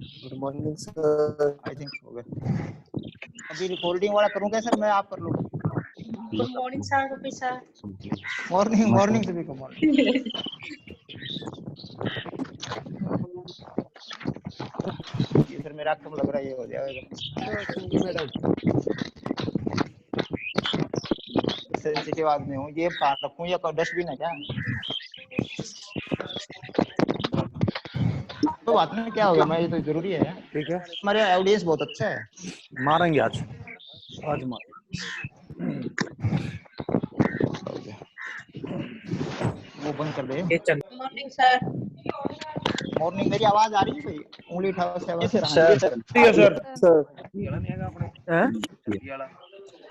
Good morning sir. I think हो गया। अभी रिकॉर्डिंग वाला करूं क्या सर, मैं आप कर लूं? Good morning sir, Kapil sir. Morning morning सभी को मॉर्निंग। ये सर मेरा कब लग रहा है ये हो जाएगा। मैडम सेंसिटिव आदमी हूँ, ये पास रखूं या डस्टबिन है क्या? तो बात नहीं, क्या हो गया, मैं ये तो जरूरी है। ठीक है, हमारे ऑडियंस बहुत अच्छा है। मारेंगे आज मार। वो बंद कर दे। Good morning sir. मॉर्निंग, मेरी आवाज आ रही है भाई? उंगली उठाओ से आवाज। सर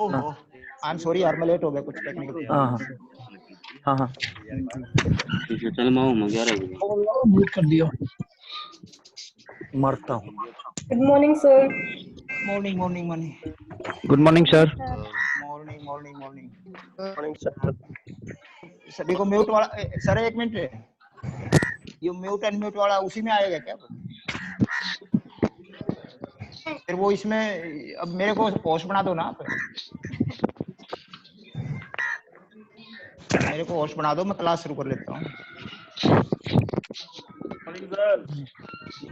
ओहो, आई एम सॉरी यार, मैं लेट हो गया, कुछ टेक्निकल। हाँ चल मैं हूँ 11 बजे म्यूट कर दिया। मरता हूँ। Good morning sir. Morning morning morning good morning sir. Morning morning morning. Morning sir. सभी को म्यूट वाला सर, एक मिनट, ये म्यूट अनम्यूट वाला उसी में आएगा क्या? फिर वो इसमें, अब मेरे को होस्ट बना दो ना आप, मेरे को होस्ट बना दो, मैं क्लास शुरू कर लेता हूँ।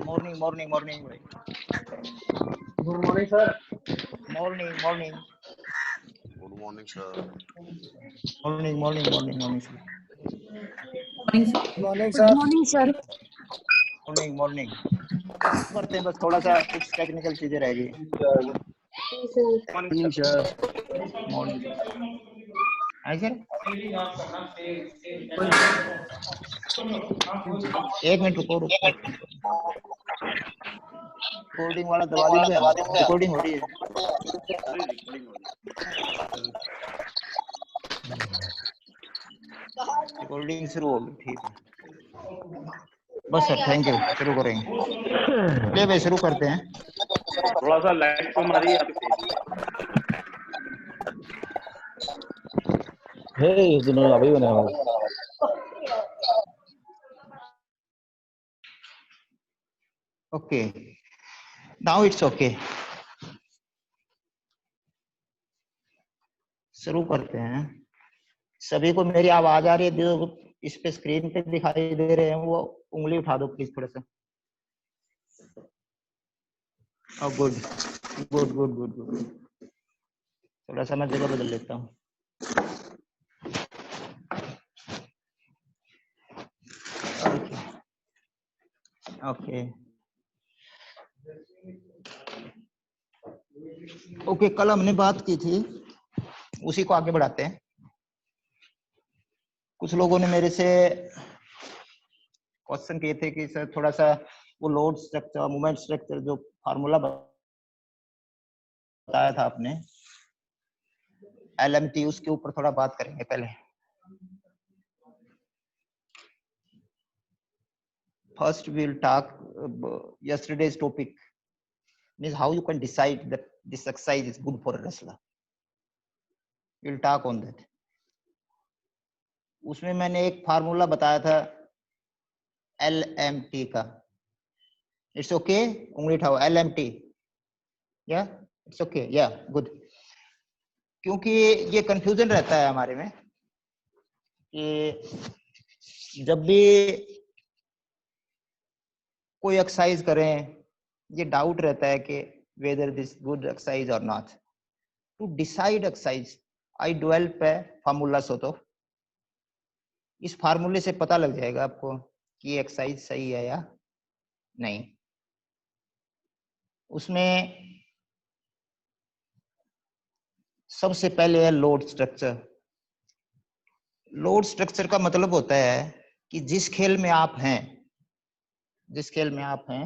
मॉर्निंग मॉर्निंग मॉर्निंग भाई। Good morning sir. Morning morning good morning sir. Morning morning morning morning morning good morning sir. Morning morning करते हैं, बस थोड़ा सा कुछ टेक्निकल चीजें रह गई। Morning sir. Morning I sir, एक मिनट रुको रुको। रिकॉर्डिंग वाला दबा दीजिए, रिकॉर्डिंग हो रही है। रिकॉर्डिंग शुरू होगी, ठीक है। बस सर, थैंक यू, शुरू करेंगे। ले भाई, शुरू करते हैं। थोड़ा सा लाइट कम आ रही है आपकी। हे दोनों अभी बने हो। Okay, now it's okay. शुरू करते हैं। सभी को मेरी आवाज आ रही है? जो इस पे स्क्रीन पे दिखाई दे रहे हैं वो उंगली उठा दो प्लीज थोड़ा सा। Good good good good good. थोड़ा सा मैं जगह बदल लेता हूँ। ओके ओके, कल हमने बात की थी, उसी को आगे बढ़ाते हैं। कुछ लोगों ने मेरे से क्वेश्चन किए थे कि सर थोड़ा सा वो लोड स्ट्रक्चर, मूवमेंट स्ट्रक्चर, जो फार्मूला बताया था आपने LMT, उसके ऊपर थोड़ा बात करेंगे पहले। First we'll talk yesterday's topic, means how you can decide that this exercise is good for a wrestler. We'll talk on that. उसमें मैंने एक फार्मूला बताया था LMT का। It's okay, उंगली उठाओ। LMT, yeah, it's okay, yeah, good. क्योंकि ये कंफ्यूजन रहता है हमारे में कि जब भी कोई एक्सरसाइज करें, ये डाउट रहता है कि whether this good exercise or not. To decide exercise, I develop a formula sort of. इस फार्मूले से पता लग जाएगा आपको कि ये एक्सरसाइज सही है या नहीं। उसमें सबसे पहले है लोड स्ट्रक्चर। लोड स्ट्रक्चर का मतलब होता है कि जिस खेल में आप हैं, जिस खेल में आप हैं,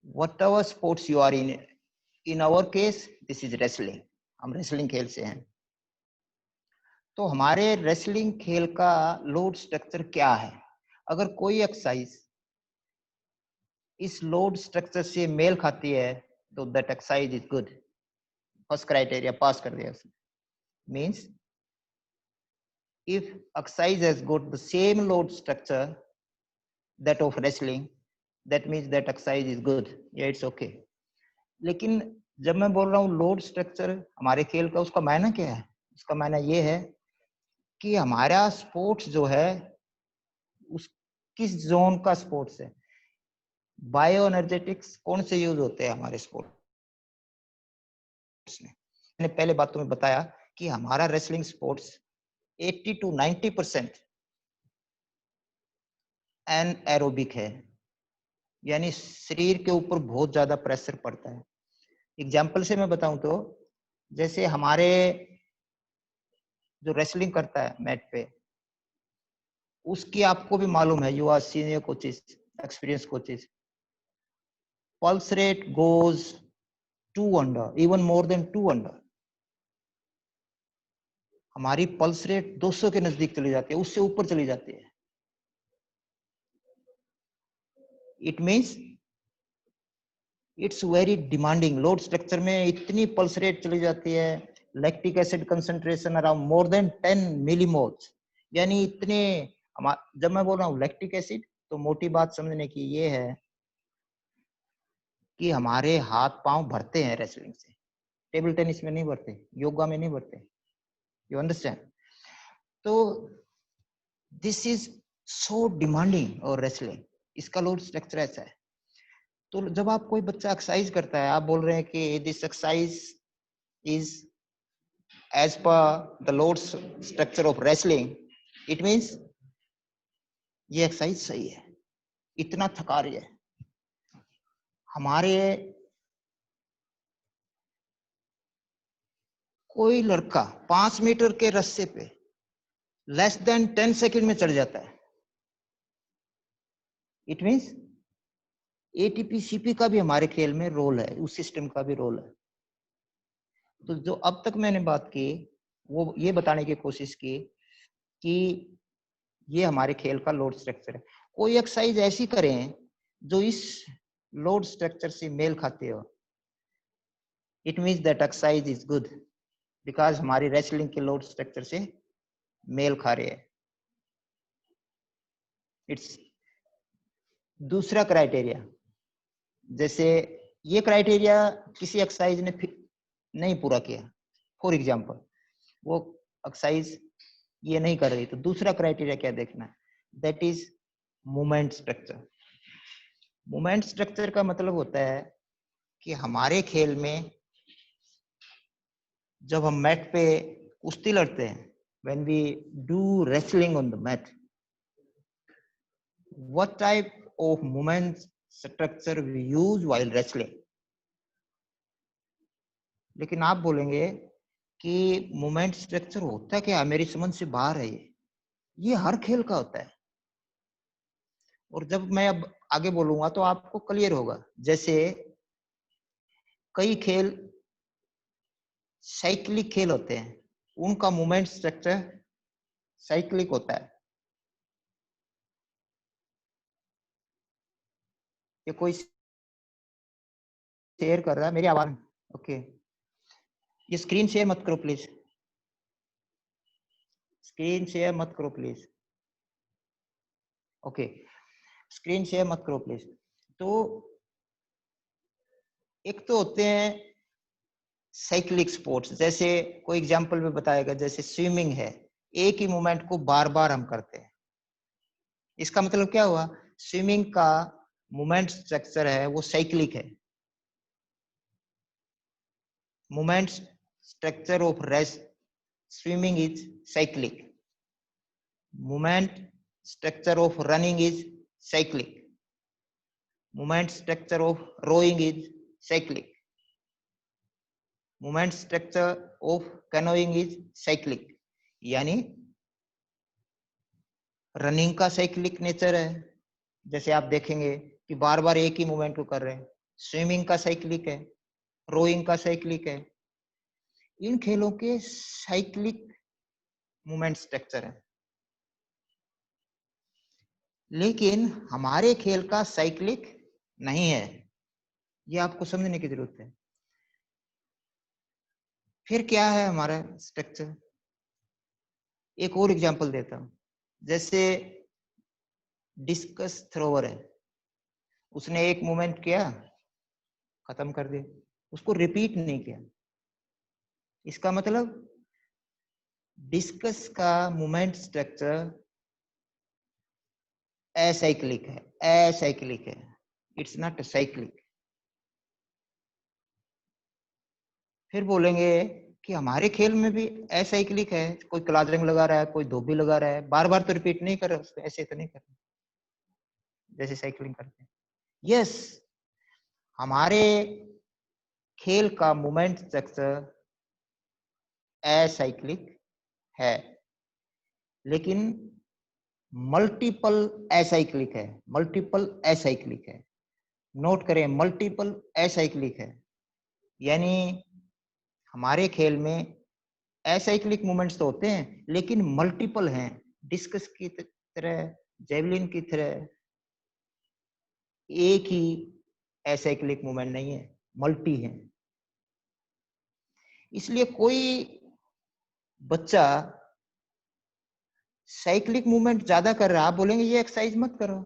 whatever sports you are in our case this is wrestling, हम रेसलिंग खेल से हैं। तो हमारे रेसलिंग खेल का लोड स्ट्रक्चर क्या है? अगर कोई एक्सरसाइज इस लोड स्ट्रक्चर से मेल खाती है तो that exercise is good. First criteria pass कर दिया। Means if exercise has got the same load structure that of wrestling, that means that exercise is good, yeah it's okay. लेकिन जब मैं बोल रहा हूँ लोड स्ट्रक्चर हमारे खेल का, उसका मायना क्या है? उसका मायना ये है कि हमारा स्पोर्ट्स जो है उस किस जोन का स्पोर्ट्स है। बायो एनर्जेटिक्स कौन से यूज होते हैं हमारे स्पोर्ट्स में? मैंने पहले बातों में बताया कि हमारा रेसलिंग स्पोर्ट्स 80 to 90% एनएरोबिक है, यानी शरीर के ऊपर बहुत ज्यादा प्रेशर पड़ता है। एग्जाम्पल से मैं बताऊं तो जैसे हमारे जो रेसलिंग करता है मैट पे, उसकी आपको भी मालूम है, you are senior coaches, experience coaches, pulse rate goes 200, even more than 200। हमारी पल्स रेट 200 के नजदीक चली जाती है, उससे ऊपर चली जाती है। It means it's very demanding. Load structure में इतनी पल्स रेट चली जाती है, lactic acid concentration around more than 10 millimoles, यानी इतने। जब मैं बोल रहा हूँ लैक्टिक एसिड, तो मोटी बात समझने की ये है कि हमारे हाथ पांव भरते हैं रेसलिंग से। टेबल टेनिस में नहीं भरते, योगा में नहीं भरते, यू अंडरस्टैंड? तो दिस इज सो डिमांडिंग और रेसलिंग, इसका लोड स्ट्रक्चर ऐसा है। तो जब आप कोई बच्चा एक्सरसाइज करता है, आप बोल रहे हैं कि this exercise is as per the load structure of wrestling, it means ये एक्सरसाइज सही है, इतना थका रही है। हमारे कोई लड़का 5 मीटर के रस्से पे लेस देन 10 सेकंड में चढ़ जाता है, इट मींस एटीपी सीपी का भी हमारे खेल में रोल है, उस सिस्टम का भी रोल है। तो जो अब तक मैंने बात की वो ये बताने की कोशिश की कि ये हमारे खेल का लोड स्ट्रक्चर है। कोई एक्सरसाइज ऐसी करें जो इस लोड स्ट्रक्चर से मेल खाते हो, it means that exercise is good, because हमारी रेसलिंग के लोड स्ट्रक्चर से मेल खा रहे हैं। इट्स दूसरा क्राइटेरिया, जैसे ये क्राइटेरिया किसी एक्सरसाइज ने नहीं पूरा किया, फॉर एग्जांपल वो एक्सरसाइज ये नहीं कर रही, तो दूसरा क्राइटेरिया क्या देखना है? That is movement structure. Movement structure का मतलब होता है कि हमारे खेल में जब हम मैट पे कुश्ती लड़ते हैं, when we do wrestling on the mat, what type of movement structure we use while wrestling. लेकिन आप बोलेंगे कि मूवमेंट स्ट्रक्चर होता क्या, मेरी समझ से बाहर है ये हर खेल का होता है। और जब मैं अब आगे बोलूंगा तो आपको क्लियर होगा। जैसे कई खेल साइक्लिक खेल होते हैं, उनका मूवमेंट स्ट्रक्चर साइक्लिक होता है। ये कोई शेयर कर रहा है मेरी आवाज? ओके, ये स्क्रीन शेयर मत करो प्लीज, स्क्रीन शेयर मत करो प्लीज। ओके, स्क्रीन शेयर मत करो प्लीज। तो एक तो होते हैं साइक्लिक स्पोर्ट्स, जैसे कोई एग्जांपल में बताएगा, जैसे स्विमिंग है, एक ही मूवमेंट को बार बार हम करते हैं। इसका मतलब क्या हुआ? स्विमिंग का मूवमेंट स्ट्रक्चर है वो साइक्लिक है। Movement structure of rest swimming is cyclic, movement structure of running is cyclic, movement structure of rowing is cyclic, movement structure of canoeing is cyclic. यानी रनिंग का साइक्लिक नेचर है, जैसे आप देखेंगे कि बार बार एक ही मूवमेंट को कर रहे हैं। स्विमिंग का साइक्लिक है, रोइंग का साइक्लिक है। इन खेलों के साइक्लिक मूवमेंट स्ट्रक्चर है, लेकिन हमारे खेल का साइक्लिक नहीं है, ये आपको समझने की जरूरत है। फिर क्या है हमारा स्ट्रक्चर? एक और एग्जांपल देता हूं, जैसे डिस्कस थ्रोवर है, उसने एक मूवमेंट किया, खत्म कर दिया, उसको रिपीट नहीं किया। इसका मतलब डिस्कस का मूवमेंट स्ट्रक्चर असाइक्लिक है, असाइक्लिक है, इट्स नॉट साइक्लिक। फिर बोलेंगे कि हमारे खेल में भी असाइक्लिक है, कोई क्लाजंग लगा रहा है, कोई धोबी लगा रहा है, बार बार तो रिपीट नहीं कर रहा उसको, ऐसे तो नहीं कर रहा जैसे साइक्लिंग करते हैं। यस, हमारे खेल का मूवमेंट स्ट्रक्चर असाइक्लिक है, लेकिन मल्टीपल असाइक्लिक है, मल्टीपल असाइक्लिक है। नोट करें, मल्टीपल असाइक्लिक है, यानी हमारे खेल में असाइक्लिक मूवमेंट्स तो होते हैं लेकिन मल्टीपल हैं। डिस्कस की तरह, जेवलिन की तरह एक ही असाइक्लिक मूवमेंट नहीं है, मल्टी है। इसलिए कोई बच्चा साइक्लिक मूवमेंट ज्यादा कर रहा है, आप बोलेंगे ये एक्सरसाइज मत करो।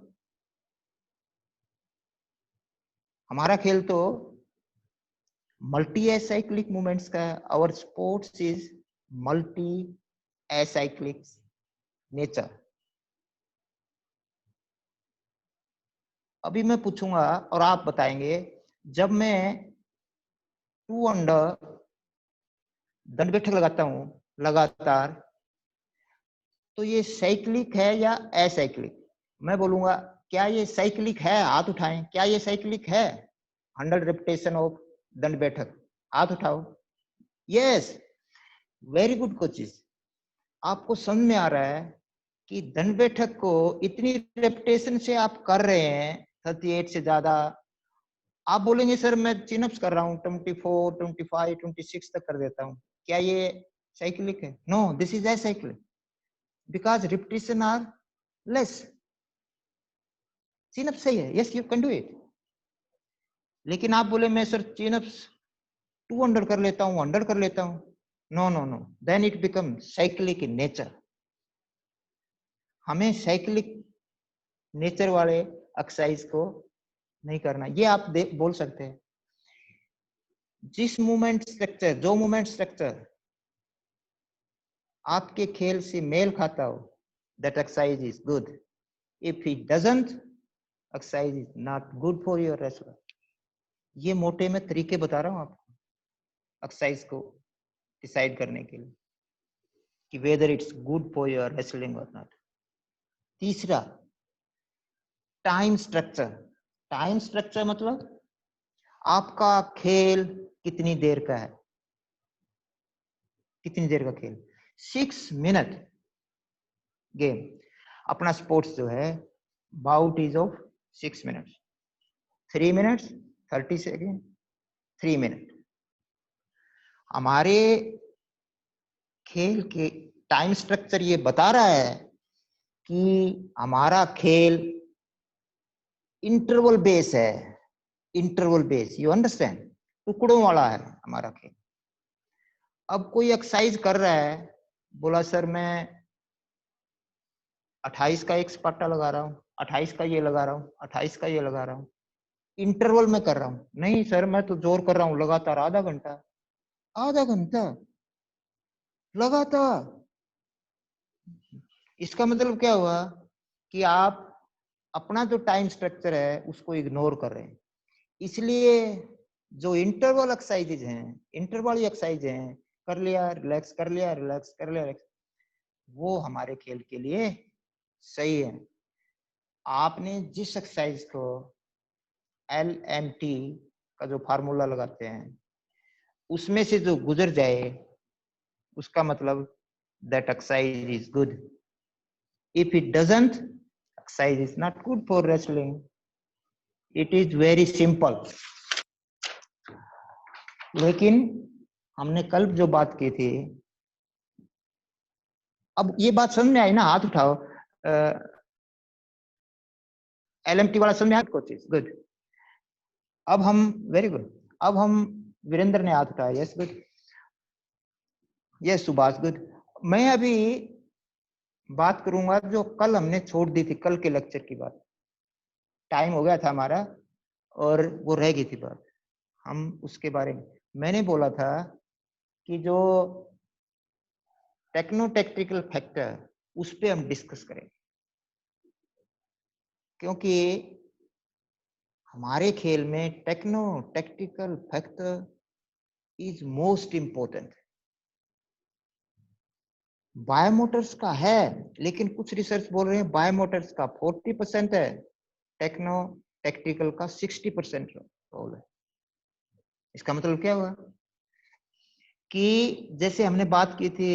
हमारा खेल तो मल्टी एसाइक्लिक मूवमेंट्स का, our sports is multi acyclic nature. अभी मैं पूछूंगा और आप बताएंगे, जब मैं 2 अंडर दंड बैठक लगाता हूं लगातार, तो ये साइक्लिक है या असाइक्लिक? मैं बोलूंगा क्या ये साइक्लिक है? हाथ उठाएं, क्या ये साइक्लिक है? 100 रेपिटेशन ऑफ दंड बैठक, हाथ उठाओ। यस, वेरी गुड कोचेस, आपको समझ में आ रहा है कि दंड बैठक को इतनी रेपिटेशन से आप कर रहे हैं, 38 से ज्यादा। आप बोलेंगे सर मैं चिनअप्स कर रहा हूं 24, 25, 26 तक कर देता हूं, क्या ये साइक्लिक है? No, this is acyclic because repetition are less. Chin ups सही है, yes you can do it. लेकिन आप बोले मैं सर चिनअप्स 200 कर लेता हूं, 100 कर लेता हूं, no no no, then it become cyclic in nature. हमें साइक्लिक नेचर वाले एक्सरसाइज को नहीं करना। ये आप बोल सकते हैं, जिस मूवमेंट स्ट्रक्चर, जो मूवमेंट स्ट्रक्चर आपके खेल से मेल खाता हो, that exercise is good. If it doesn't, exercise is not good for your wrestler. ये मोटे में तरीके बता रहा हूं आपको एक्सरसाइज को डिसाइड करने के लिए कि whether it's good for your wrestling or not. तीसरा, टाइम स्ट्रक्चर। टाइम स्ट्रक्चर मतलब आपका खेल कितनी देर का है, कितनी देर का खेल। 6 मिनट गेम, अपना स्पोर्ट्स जो है bout is of 6 minutes, 3 minutes 30 second, 3 minute. हमारे खेल के टाइम स्ट्रक्चर ये बता रहा है कि हमारा खेल इंटरवल बेस है, इंटरवल बेस, यू अंडरस्टैंड, टुकड़ों वाला है हमारा खेल। अब कोई एक्सरसाइज कर रहा है, बोला सर मैं 28 का एक सपाटा लगा रहा हूँ, 28 का ये लगा रहा हूँ, 28 का ये लगा रहा हूँ, इंटरवल में कर रहा हूँ। नहीं सर मैं तो जोर कर रहा हूँ लगातार, आधा घंटा, आधा घंटा लगातार। इसका मतलब क्या हुआ कि आप अपना जो टाइम स्ट्रक्चर है उसको इग्नोर कर रहे हैं। इसलिए जो इंटरवल एक्सरसाइजेज हैं, इंटरवल एक्सरसाइज हैं, कर लिया रिलैक्स, कर लिया रिलैक्स, कर लिया रिलैक्स, वो हमारे खेल के लिए सही है। आपने जिस एक्सरसाइज को LMT का जो फार्मूला लगाते हैं उसमें से जो गुजर जाए, उसका मतलब that exercise is good. If it doesn't, exercise is not good for wrestling. It is very simple. लेकिन हमने कल जो बात की थी, अब ये बात समझ में आई ना? हाथ उठाओ, LMT वाला समझ में आया कोचेस? गुड। अब हम, वेरी गुड, अब हम, वीरेंद्र ने हाथ उठाया, yes good, yes Subhash good. मैं अभी बात करूंगा जो कल हमने छोड़ दी थी, कल के लेक्चर की बात। टाइम हो गया था हमारा और वो रह गई थी बात, हम उसके बारे में मैंने बोला था कि जो टेक्नो टेक्टिकल फैक्टर उस पे हम डिस्कस करेंगे, क्योंकि हमारे खेल में techno tactical factor is most important. Biomotors का है, लेकिन कुछ रिसर्च बोल रहे हैं बायोमोटर्स का 40% है, टेक्नो टेक्टिकल का 60% रोल है। इसका मतलब क्या हुआ कि जैसे हमने बात की थी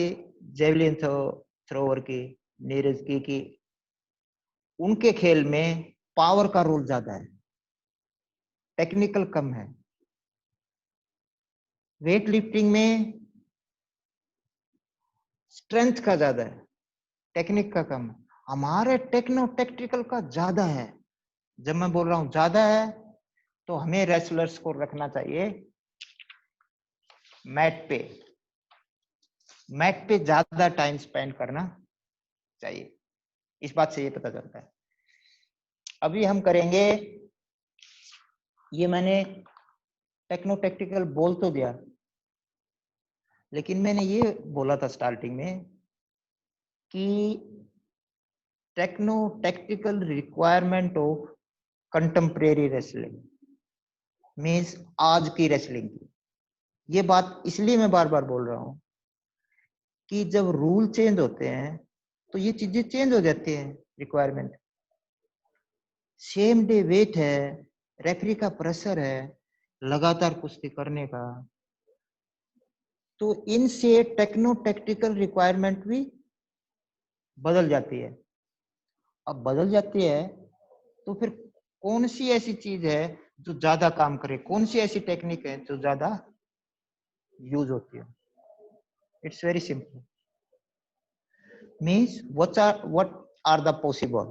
जेवलिन थ्रोवर की, नीरज की, कि उनके खेल में पावर का रोल ज्यादा है, टेक्निकल कम है। वेट लिफ्टिंग में स्ट्रेंथ का ज्यादा है, टेक्निक का कम है। हमारे टेक्नो टेक्टिकल का ज्यादा है। जब मैं बोल रहा हूं ज्यादा है, तो हमें रेसलर्स को रखना चाहिए मैट पे, मैट पे ज्यादा टाइम स्पेंड करना चाहिए। इस बात से ये पता चलता है। अभी हम करेंगे, ये मैंने टेक्नो टेक्टिकल बोल तो दिया, लेकिन मैंने ये बोला था स्टार्टिंग में कि techno tactical requirement of contemporary wrestling means आज की रेसलिंग की। ये बात इसलिए मैं बार बार बोल रहा हूं कि जब रूल चेंज होते हैं तो ये चीजें चेंज हो जाती हैं। रिक्वायरमेंट सेम डे वेट है, रेफरी का प्रेशर है लगातार कुश्ती करने का, तो इनसे टेक्नो टेक्टिकल रिक्वायरमेंट भी बदल जाती है। अब बदल जाती है तो फिर कौन सी ऐसी चीज है जो ज्यादा काम करे, कौन सी ऐसी टेक्निक है जो ज्यादा यूज होती है। It's very simple, means what are the possible,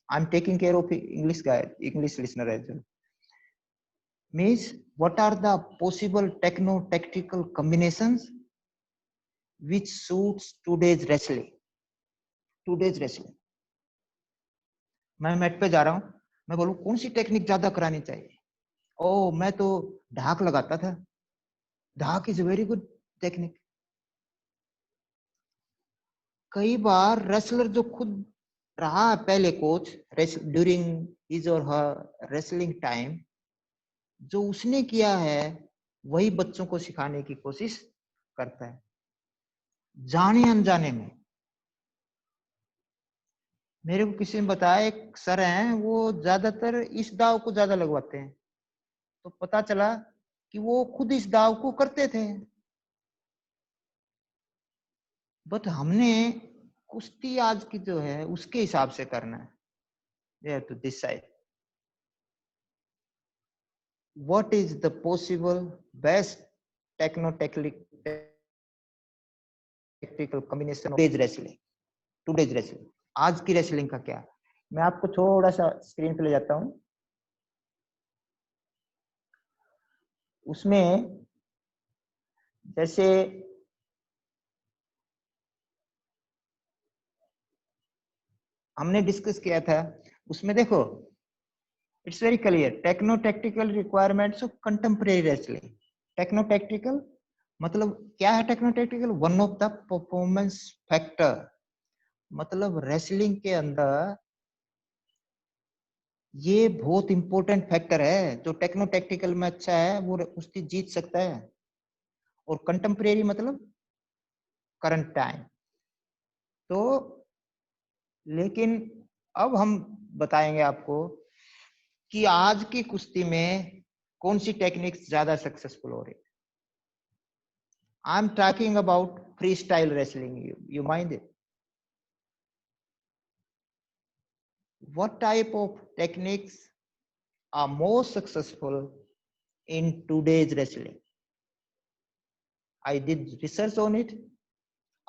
I'm taking care of English guy, English listener as well, means what are the possible techno tactical combinations which suits today's wrestling। मैं mat पे जा रहा हूं, मैं बोलूं कौन सी technique ज्यादा करानी चाहिए, ओ मैं तो ढाक लगाता था, ढाक इज वेरी गुड टेक्निक। कई बार रेसलर जो खुद रहा पहले कोच ड्यूरिंग हिज और हर रेसलिंग टाइम, जो उसने किया है वही बच्चों को सिखाने की कोशिश करता है, जाने अनजाने में। मेरे को किसी ने बताया, एक सर हैं वो ज्यादातर इस दाव को ज्यादा लगवाते हैं, तो पता चला कि वो खुद इस दाव को करते थे। बट हमने कुश्ती आज की जो है उसके हिसाब से करना है। You have to decide what is the possible best techno tactical combination of today's wrestling। आज की रेसलिंग का क्या है, मैं आपको थोड़ा सा स्क्रीन पे ले जाता हूं। उसमें जैसे हमने डिस्कस किया था, उसमें देखो it's very clear, techno tactical requirements of contemporary wrestling. Techno tactical मतलब क्या है, techno tactical one of the performance factor, मतलब रेसलिंग के अंदर ये बहुत इंपॉर्टेंट फैक्टर है। जो टेक्नो टेक्टिकल में अच्छा है वो कुश्ती जीत सकता है। और कंटेम्परेरी मतलब करंट टाइम। तो लेकिन अब हम बताएंगे आपको कि आज की कुश्ती में कौन सी टेक्निक्स ज्यादा सक्सेसफुल हो रही है। I am talking about free style wrestling, you mind it. What type of techniques are more successful in today's wrestling? I did research on it,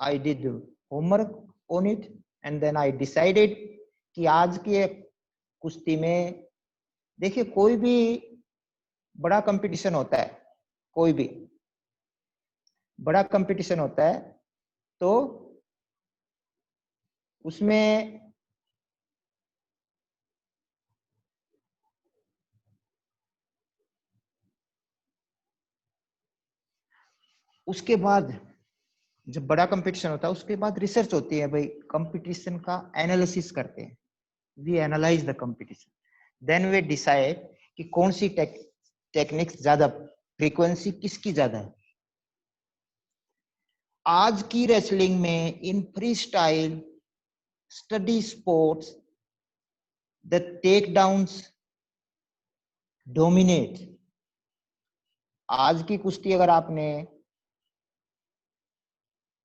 I did homework on it, and then I decided कि आज के कुश्ती में देखिए, कोई भी बड़ा competition होता है, कोई भी बड़ा कंपटीशन होता है तो उसमें उसके बाद जब बड़ा कंपटीशन होता है उसके बाद रिसर्च होती है भाई, कंपटीशन का एनालिसिस करते हैं, we analyse the competition, then we decide कि कौन सी टेक्निक्स ज्यादा, फ्रीक्वेंसी किसकी ज्यादा है। आज की रेसलिंग में in freestyle study sports the takedowns dominate. आज की कुश्ती अगर आपने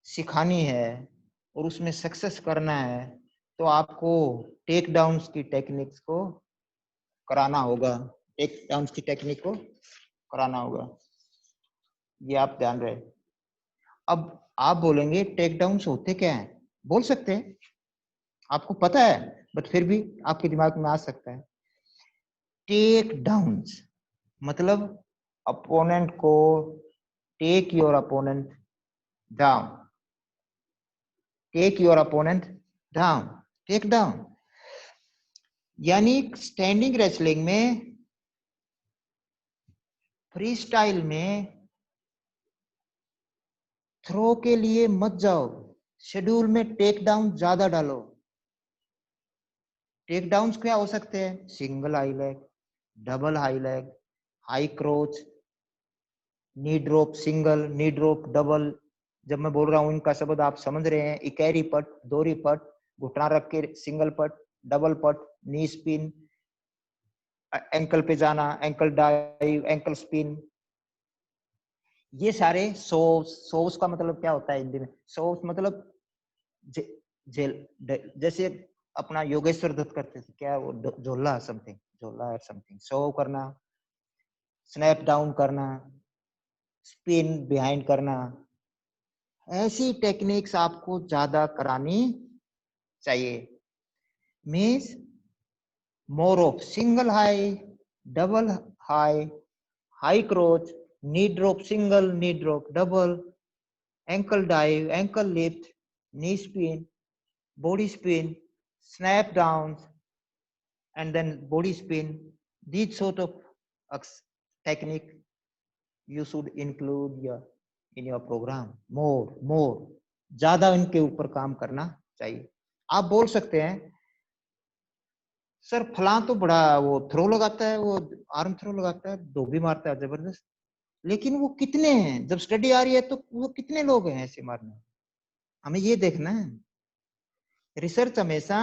सिखानी है और उसमें सक्सेस करना है तो आपको टेक डाउन्स की टेक्निक्स को कराना होगा, टेक डाउन्स की टेक्निक को कराना होगा, ये आप ध्यान रहे। अब आप बोलेंगे टेक डाउन्स होते क्या हैं, बोल सकते हैं, आपको पता है बट फिर भी आपके दिमाग में आ सकता है। टेक डाउन्स मतलब अपोनेंट को, take your opponent down, take your opponent down, take down. यानी स्टैंडिंग रेसलिंग में, फ्री स्टाइल में थ्रो के लिए मत जाओ, शेड्यूल में टेक डाउन ज्यादा डालो। टेक डाउन्स क्या हो सकते हैं, single high leg, double high leg, high crotch, knee drop single, knee drop double. जब मैं बोल रहा हूं इनका शब्द आप समझ रहे हैं, इकैरी पट, दोरी पट, घुटना रख के सिंगल पट, डबल पट, नी स्पिन, एंकल पे जाना, एंकल डाइव, एंकल स्पिन, ये सारे सोव्स। सोव्स का मतलब क्या होता है हिंदी में, सोव्स मतलब जैसे अपना योगेश्वर दत्त करते थे, क्या वो झोला समथिंग, झोला है समथिंग, सोव करना, स्नैप डाउन करना, स्पिन बिहाइंड करना, ऐसी टेक्निक्स आपको ज्यादा करानी चाहिए। Means more of single high, double high, high crotch, knee drop single, knee drop double, ankle dive, ankle lift, knee spin, body spin, snap downs, and then body spin. These sort of technique you should include in your program. More, ज्यादा इनके ऊपर काम करना चाहिए। आप बोल सकते हैं सर फलां तो बड़ा वो थ्रो लगाता है, वो आर्म थ्रो लगाता है, धोबी मारता है जबरदस्त, लेकिन वो कितने हैं, जब स्टडी आ रही है तो वो कितने लोग हैं ऐसे मारने, हमें ये देखना है। रिसर्च हमेशा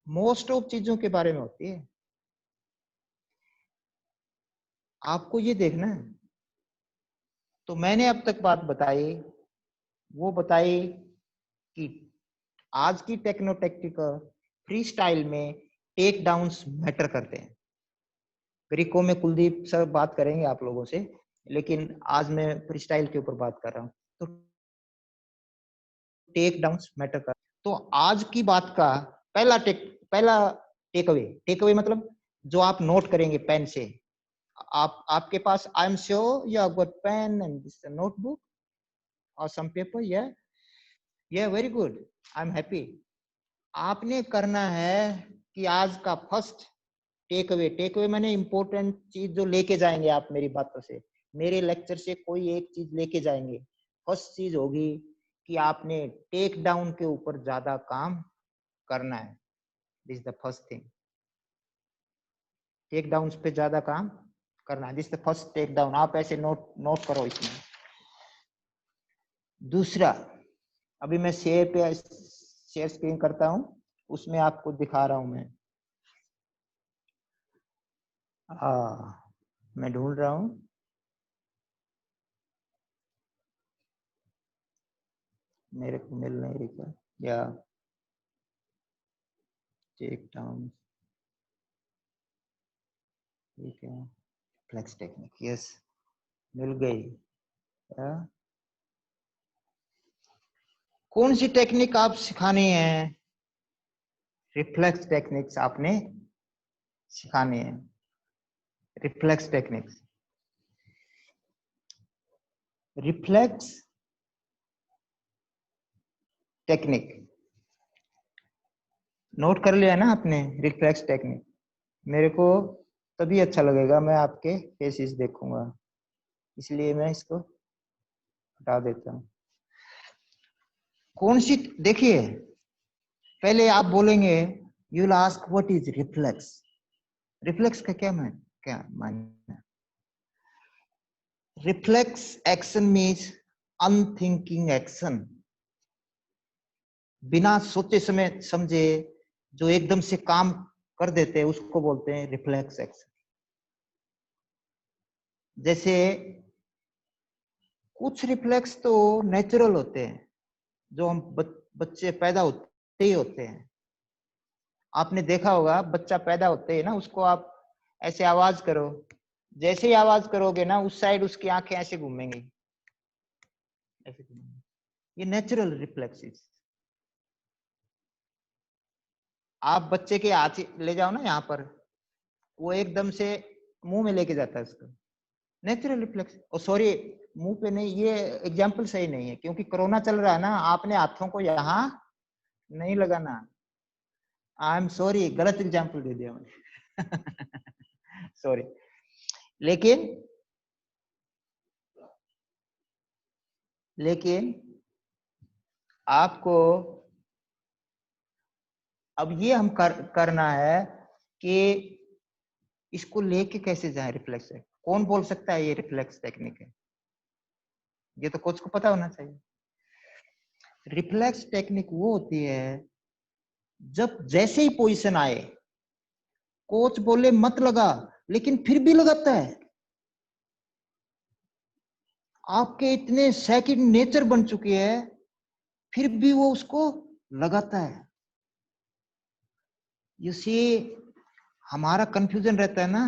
मोस्ट ऑफ चीजों के बारे में होती है, आपको ये देखना है। तो मैंने अब तक बात बताई, वो बताई कि आज की टेक्नोटेक्टिकल फ्री स्टाइल में टेक डाउन्स मैटर करते हैं। ग्रीको में कुलदीप सर बात करेंगे आप लोगों से, लेकिन आज मैं फ्री स्टाइल के ऊपर बात कर रहा हूँ। तो टेक डाउन्स मैटर कर, तो आज की बात का पहला टेक अवे मतलब जो आप नोट करेंगे पेन से, आपके पास, I am sure you have got pen and this notebook और सम पेपर, या very good, I am happy. आपने करना है कि आज का फर्स्ट टेक अवे मैंने इंपॉर्टेंट चीज जो लेके जाएंगे आप मेरी बातों से, मेरे लेक्चर से कोई एक चीज लेके जाएंगे। फर्स्ट चीज होगी कि आपने टेक डाउन के ऊपर ज्यादा काम करना है, this the first thing, take down पे ज्यादा काम करना है, this the first take down. आप ऐसे नोट करो इसमें। दूसरा, अभी मैं शेयर स्क्रीन करता हूं, उसमें आपको दिखा रहा हूं मैं ढूंढ रहा हूं, मेरे को मिल नहीं रही क्या, या टेक डाउन, ठीक है, फ्लेक्स टेक्निक, यस मिल गई। कौन सी टेक्निक आप सिखानी है, रिफ्लेक्स टेक्निक्स आपने सिखानी है, reflex techniques. Reflex technique note कर लिया ना आपने, रिफ्लेक्स टेक्निक, मेरे को तभी अच्छा लगेगा, मैं आपके फेसेस देखूंगा, इसलिए मैं इसको हटा देता हूं। कौन सी, देखिए पहले आप बोलेंगे, you will ask what is reflex. Reflex का क्या मायने? Reflex action means unthinking action, बिना सोचे समय समझे जो एकदम से काम कर देते हैं उसको बोलते हैं रिफ्लेक्स एक्शन। जैसे कुछ रिफ्लेक्स तो नेचुरल होते हैं, जो हम बच्चे पैदा होते ही होते हैं। आपने देखा होगा बच्चा पैदा होते ही ना, उसको आप ऐसे आवाज करो, जैसे ही आवाज करोगे ना उस साइड उसकी आंखें ऐसे घूमेंगी, ऐसे घूमेंगी। ये नेचुरल रिफ्लेक्सेस। आप बच्चे के हाथ ले जाओ ना यहाँ पर, वो एकदम से मुंह में लेके जाता है उसको, नेचुरल रिफ्लेक्स। और सॉरी, मुंह पे नहीं, ये एग्जाम्पल सही नहीं है क्योंकि कोरोना चल रहा है ना, आपने हाथों को यहाँ नहीं लगाना। आई एम सॉरी, गलत एग्जाम्पल दे दिया मैंने सॉरी। लेकिन आपको अब ये हम करना है कि इसको लेके कैसे जाए रिफ्लेक्स है। कौन बोल सकता है ये रिफ्लेक्स टेक्निक है? ये तो कोच को पता होना चाहिए। रिफ्लेक्स टेक्निक वो होती है जब जैसे ही पोजीशन आए, कोच बोले मत लगा, लेकिन फिर भी लगाता है। आपके इतने सेकंड नेचर बन चुकी है, फिर भी वो उसको लगाता है। यू सी, हमारा कंफ्यूजन रहता है ना,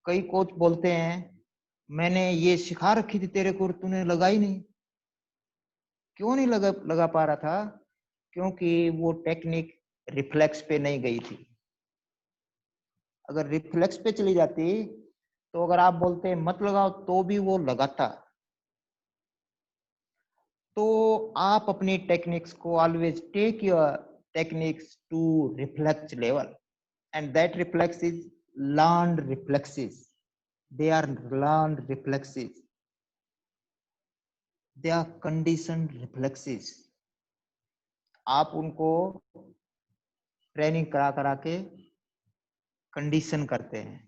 कई कोच बोलते हैं मैंने ये सिखा रखी थी तेरे को, तूने लगाई नहीं। क्यों नहीं लगा पा रहा था? क्योंकि वो टेक्निक रिफ्लेक्स पे नहीं गई थी। अगर रिफ्लेक्स पे चली जाती तो अगर आप बोलते मत लगाओ तो भी वो लगाता। तो आप अपनी टेक्निक्स को always take your techniques to reflex level, and that reflex is learned reflexes. They are learned reflexes. They are conditioned reflexes. आप उनको ट्रेनिंग करा करा के कंडीशन करते हैं।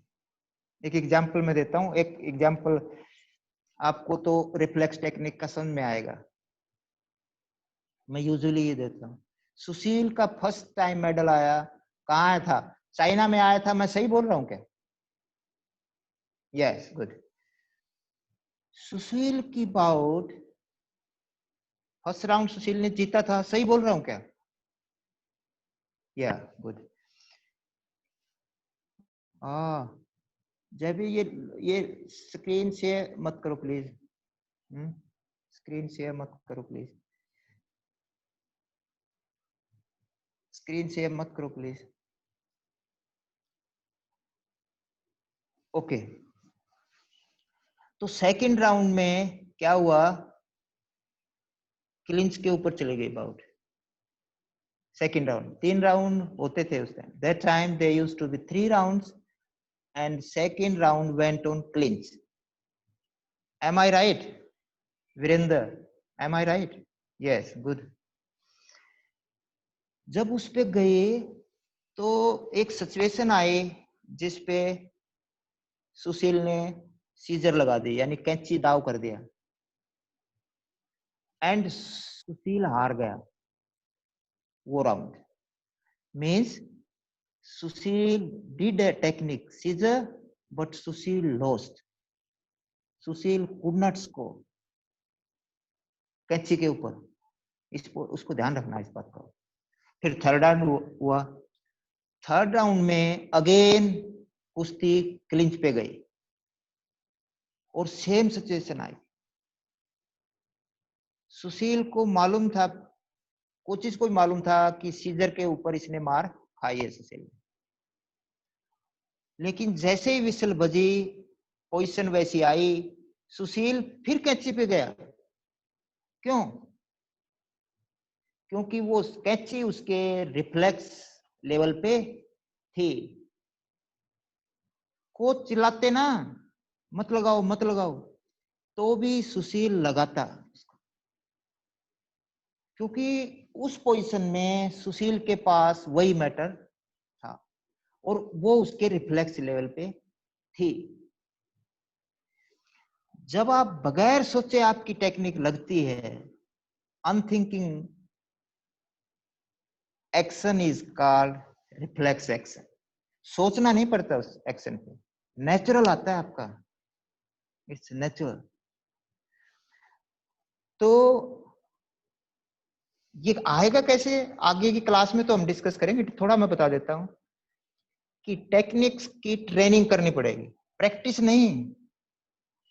एक एग्जाम्पल मैं देता हूं, एक एग्जाम्पल आपको तो रिफ्लेक्स टेक्निक का समझ में आएगा। मैं यूजुअली ये देता हूं। सुशील का फर्स्ट टाइम मेडल आया, कहाँ आया था? चाइना में आया था। मैं सही बोल रहा हूं क्या? Yes, good. सुशील की बाउट फर्स्ट राउंड सुशील ने जीता था, सही बोल रहा हूं क्या? या गुड। जब ये स्क्रीन शेयर मत करो प्लीज। स्क्रीन शेयर मत करो प्लीज। स्क्रीन शेयर मत करो प्लीज। ओके, तो सेकंड राउंड में क्या हुआ? क्लिंच के ऊपर चले गई बाउट। सेकंड राउंड, 3 राउंड होते थे उस time. That time they used to be 3 rounds and second round went on clinch. Am I right, Virender? Am I right? Yes, good. जब उस पे गए तो एक सिचुएशन आई जिसपे सुशील ने सीजर लगा दी, यानी कैंची दाव कर दिया, एंड सुशील हार गया वो round. Means Sushil did a technique scissor but Sushil lost. Sushil could not score कैंची के ऊपर। उसको ध्यान रखना इस बात का। फिर थर्ड राउंड हुआ। थर्ड राउंड में अगेन कुश्ती क्लिंच पे गई और सेम सिचुएशन आई। सुशील को मालूम था, कोचिस को मालूम था कि सीजर के ऊपर इसने मार खाई है सुशील, लेकिन जैसे ही विसल बजी, पोजीशन वैसी आई, सुशील फिर कैंची पे गया। क्यों? क्योंकि वो कैंची उसके रिफ्लेक्स लेवल पे थी। कोच चिल्लाते ना मत लगाओ मत लगाओ, तो भी सुशील लगाता। क्योंकि उस पोजीशन में सुशील के पास वही मैटर था और वो उसके रिफ्लेक्स लेवल पे थी। जब आप बगैर सोचे आपकी टेक्निक लगती है, unthinking action is called reflex action. सोचना नहीं पड़ता उस एक्शन पे, नेचुरल आता है आपका, इट्स नेचुरल। तो ये आएगा कैसे आगे की क्लास में तो हम डिस्कस करेंगे, थोड़ा मैं बता देता हूं कि टेक्निक्स की ट्रेनिंग करनी पड़ेगी, प्रैक्टिस नहीं,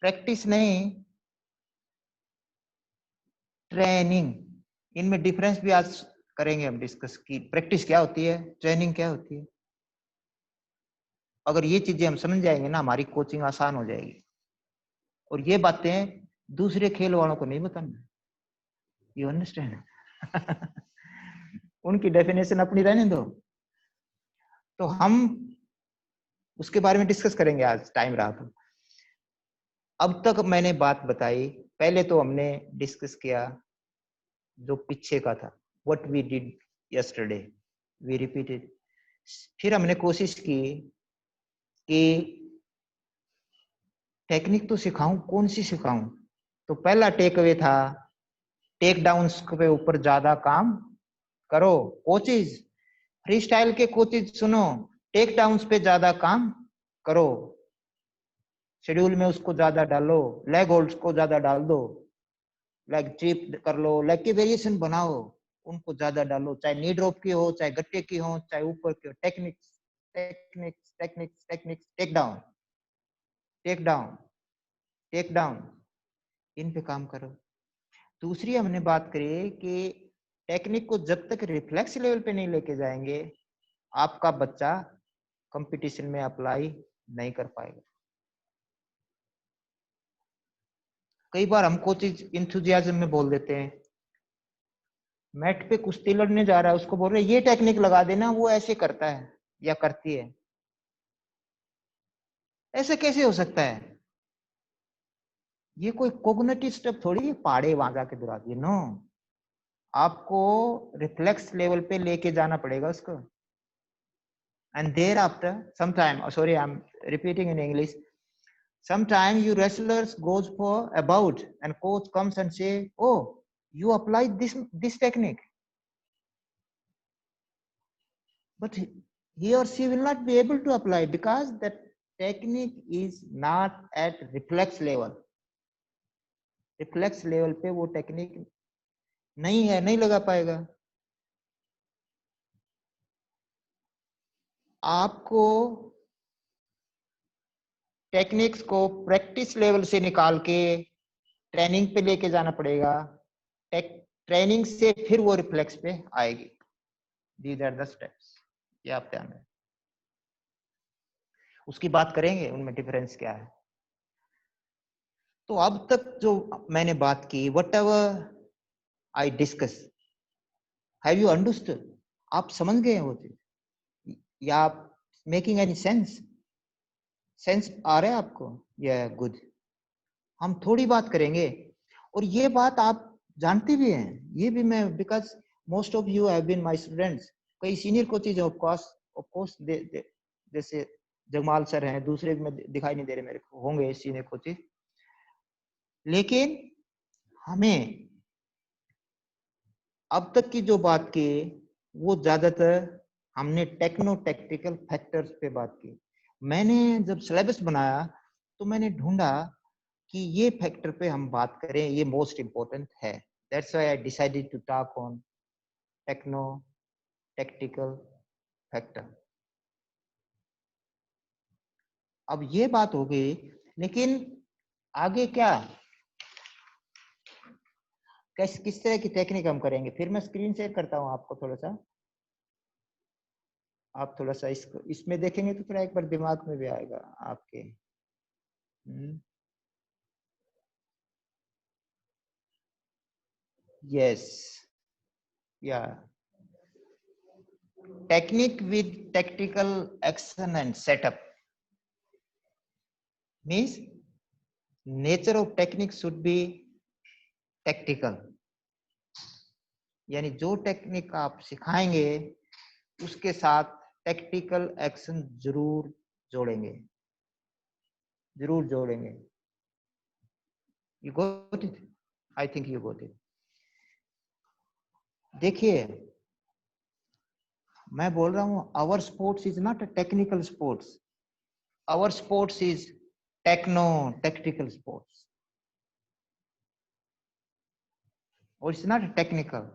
प्रैक्टिस नहीं, ट्रेनिंग। इनमें डिफरेंस भी आज करेंगे हम डिस्कस की प्रैक्टिस क्या होती है, ट्रेनिंग क्या होती है। अगर ये चीजें हम समझ जाएंगे ना, हमारी कोचिंग आसान हो जाएगी। और ये बातें दूसरे खेल वालों को नहीं बताना, यू अंडरस्टैंड। उनकी डेफिनेशन अपनी रहने दो, तो हम उसके बारे में डिस्कस करेंगे आज टाइम रहा तो। अब तक मैंने बात बताई, पहले तो हमने डिस्कस किया जो पीछे का था, what we did yesterday, we repeated. फिर हमने कोशिश की कि टेक्निक तो सिखाऊं, कौन सी सिखाऊं। तो पहला टेक अवे था टेक डाउन्स के ऊपर ज्यादा काम करो। कोचेज, फ्री स्टाइल के कोचेज सुनो, टेक डाउन्स पे ज्यादा काम करो, शेड्यूल में उसको ज्यादा डालो, लेग होल्ड्स को ज्यादा डाल दो, लेग ट्रिप कर लो, लेग के वेरिएशन बनाओ, उनको ज्यादा डालो, चाहे नी ड्रॉप की हो, चाहे गट्टे की हो, चाहे ऊपर की हो। Techniques techniques techniques techniques, takedown, take down, take down, इन पे काम करो। दूसरी हमने बात करी कि टेक्निक को जब तक रिफ्लेक्स लेवल पे नहीं लेके जाएंगे, आपका बच्चा कंपटीशन में अप्लाई नहीं कर पाएगा। कई बार हम कोचेज इंथुजियाज्म में बोल देते हैं, मैट पे कुश्ती लड़ने जा रहा है, उसको बोल रहे ये टेक्निक लगा देना, वो ऐसे करता है या करती है। ऐसे कैसे हो सकता है? ये कोई कोग्निटिव स्टेप थोड़ी है, पहाड़े वहां जाके दुरा दिए, नो। आपको रिफ्लेक्स लेवल पे लेके जाना पड़ेगा उसको। And thereafter, sometime, sorry, I'm repeating in English. Sometimes you wrestlers goes for a bout, and coach comes and say, "Oh, you applied this technique," but he or she will not be able to apply because that technique is not at reflex level. Reflex level पे वो technique नहीं है, नहीं लगा पाएगा। आपको techniques को practice level से निकाल के ट्रेनिंग पे लेके जाना पड़ेगा, ट्रेनिंग से फिर वो रिफ्लेक्स पे आएगी। दीज आर द स्टेप्स, ये आप ध्यान रखें। उसकी बात करेंगे, उनमें डिफरेंस क्या है। तो अब तक जो मैंने बात की, what ever I discuss, have you understood? आप समझ गए वो चीज, या आप मेकिंग एनी सेंस? सेंस आ रहा है आपको? या गुड। हम थोड़ी बात करेंगे, और ये बात आप जानते भी हैं, ये भी मैं, because most of you have been my students. कई सीनियर कोचेज ऑफ कोर्स जैसे जगमाल सर हैं, दूसरे में दिखाई नहीं दे रहे मेरे को, होंगे सीनियर कोचेज। लेकिन हमें अब तक की जो बात की वो ज्यादातर हमने टेक्नो टेक्टिकल फैक्टर्स पे बात की। मैंने जब सिलेबस बनाया तो मैंने ढूंढा कि ये फैक्टर पे हम बात करें, ये मोस्ट इंपॉर्टेंट है। That's why I decided to talk on techno tactical factor. अब ये बात हो गई, लेकिन आगे क्या, किस तरह की टेक्निक हम करेंगे? फिर मैं स्क्रीन शेयर करता हूं आपको थोड़ा सा, आप थोड़ा सा इसको इसमें देखेंगे तो थोड़ा एक बार दिमाग में भी आएगा आपके। यस, या technique with tactical action and setup means nature of technique should be tactical, यानी जो टेक्निक आप सिखाएंगे उसके साथ टैक्टिकल एक्शन जरूर जोड़ेंगे, जरूर जोड़ेंगे। You got it? I think you got it. देखिए मैं बोल रहा हूं our sports is not a technical sports, our sports is techno tactical sports, और it's not technical,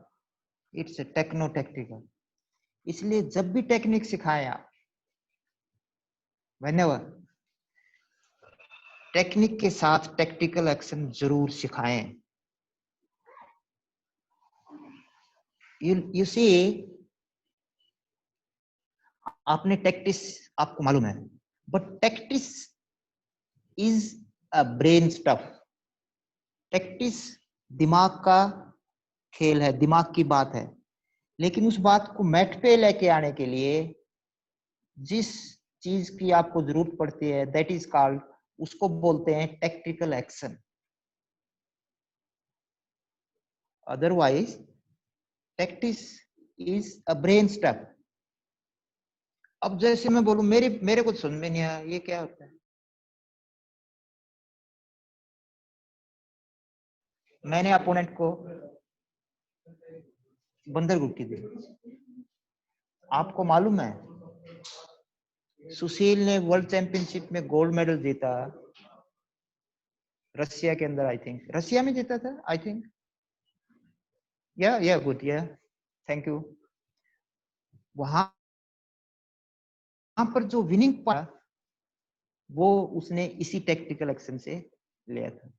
it's techno tactical. इसलिए जब भी टेक्निक सिखाएं आप, व्हेनेवर, टेक्निक के साथ टैक्टिकल एक्शन जरूर सिखाएं। यू सी, आपने टैक्टिस आपको मालूम है, but tactics is a brain stuff. Tactics दिमाग का खेल है, दिमाग की बात है, लेकिन उस बात को मैट पे लेके आने के लिए जिस चीज की आपको जरूरत पड़ती है दैट इज कॉल्ड, उसको बोलते हैं tactical action. Otherwise tactics is a brain stuff. अब जैसे मैं बोलूं मेरे को समझ में नहीं आया ये क्या होता है, मैंने अपोनेंट को बंदर गुट्टी दी। आपको मालूम है सुशील ने वर्ल्ड चैंपियनशिप में गोल्ड मेडल जीता रसिया के अंदर, आई थिंक रसिया में जीता था, आई थिंक, या गुड, या थैंक यू। वहां पर जो विनिंग पाया वो उसने इसी टैक्टिकल एक्शन से लिया था।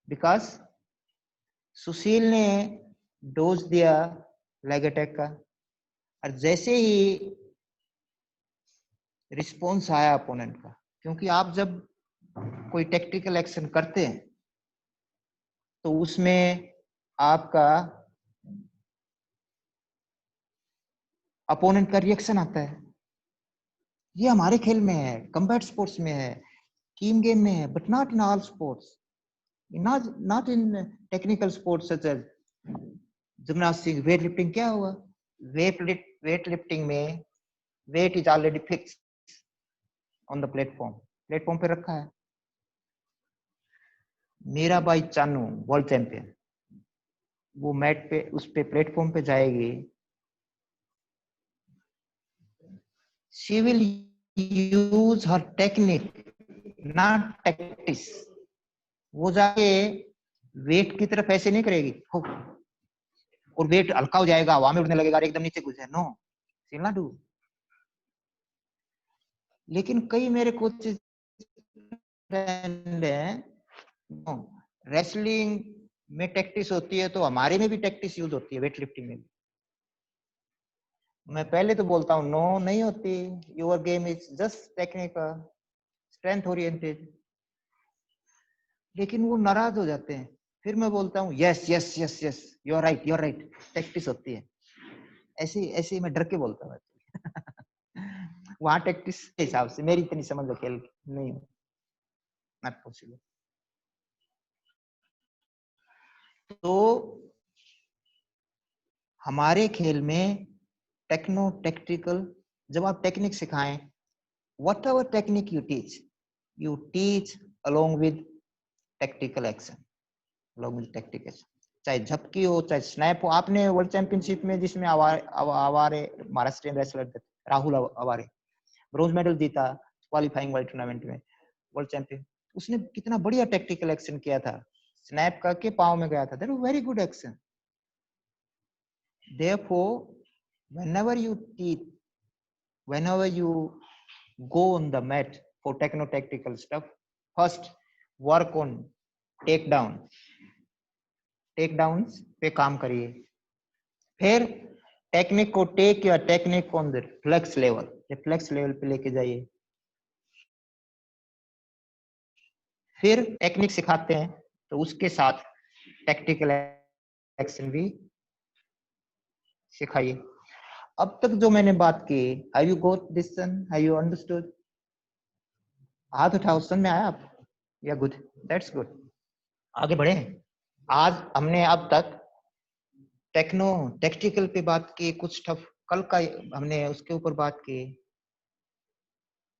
बिकॉज सुशील ने डोज दिया लेग अटैक का, और जैसे ही रिस्पॉन्स आया अपोनेंट का, क्योंकि आप जब कोई टैक्टिकल एक्शन करते हैं तो उसमें आपका अपोनेंट का रिएक्शन आता है। ये हमारे खेल में है, कम्बैट स्पोर्ट्स में है, टीम गेम में है, but not in all sports, not in technical sports such as gymnastic, weight lifting. क्या हुआ, वेट लिफ्टिंग में weight is already fix on the platform, platform पे रखा है। मीरा बाई चानू वर्ल्ड चैंपियन, वो मैट पे उस पे प्लेटफॉर्म पे जाएगी, she will use her technique not tactics. वो जाके वेट की तरफ ऐसे नहीं करेगी और वेट हल्का हो जाएगा, हवा में उड़ने लगेगा, एकदम नीचे घुस जाए, no, she will not do. लेकिन कई मेरे कोचेस रेसलिंग में टैक्टिस होती है तो हमारे में भी टैक्टिस यूज होती है, वेट लिफ्टिंग में भी। मैं पहले तो बोलता हूँ नो, नहीं होती, your game is just technical, strength oriented. लेकिन वो नाराज हो जाते हैं, फिर मैं बोलता हूँ yes yes yes yes, you are right, you are right, tactics होती है। ऐसे ऐसे मैं डर के बोलता हूँ वहां टैक्टिस के हिसाब से मेरी इतनी समझ खेल नहीं, नॉट पॉसिबल। तो हमारे खेल में टेक्नो टैक्टिकल, जब आप टेक्निक सिखाएं, what ever technique you teach along with tactical action, along with tactical, चाहे झपकी हो चाहे स्नैप हो। आपने वर्ल्ड चैंपियनशिप में जिसमें Aware Maharashtrian wrestler Rahul Aware bronze medal जीता क्वालिफाइंग वाले टूर्नामेंट में, वर्ल्ड चैंपियन, उसने कितना बढ़िया टैक्टिकल एक्शन किया था, स्नैप करके पाँव में गया था, that was very good action. Therefore, whenever you go on the mat for techno-tactical stuff, first work on takedowns पे काम करिए, फिर टेक्निक को टेक या technique on the reflex level पे लेके जाइए। फिर टेक्निक सिखाते हैं तो उसके साथ टैक्टिकल एक्शन भी सिखाइए। अब तक जो मैंने बात की, have you got this son, have you understood? हाथ उठाओ, समझ में आया आप? या गुड, दैट्स गुड। आगे बढ़े। आज हमने अब तक टैक्टिकल पे बात की, कुछ टफ कल का हमने उसके ऊपर बात की।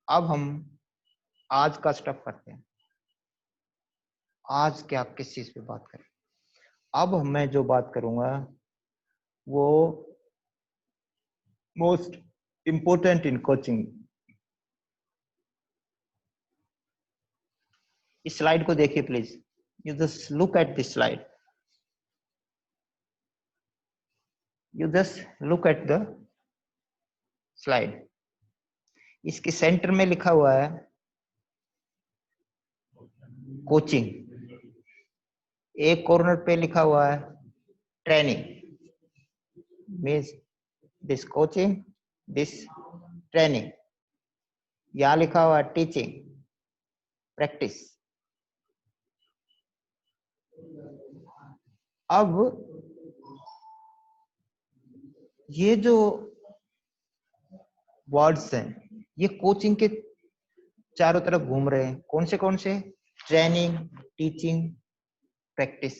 अब हम आज का स्टफ करते हैं। आज क्या किस चीज पे बात करें? अब मैं जो बात करूंगा वो मोस्ट इंपोर्टेंट इन कोचिंग। इस स्लाइड को देखिए please. You just look at this slide. You just look at the slide. इसके सेंटर में लिखा हुआ है कोचिंग, एक कॉर्नर पे लिखा हुआ है training, means this coaching, this training. यहां लिखा हुआ है टीचिंग, प्रैक्टिस। अब ये जो वर्ड्स हैं ये कोचिंग के चारों तरफ घूम रहे हैं। कौन से? Training, teaching, practice.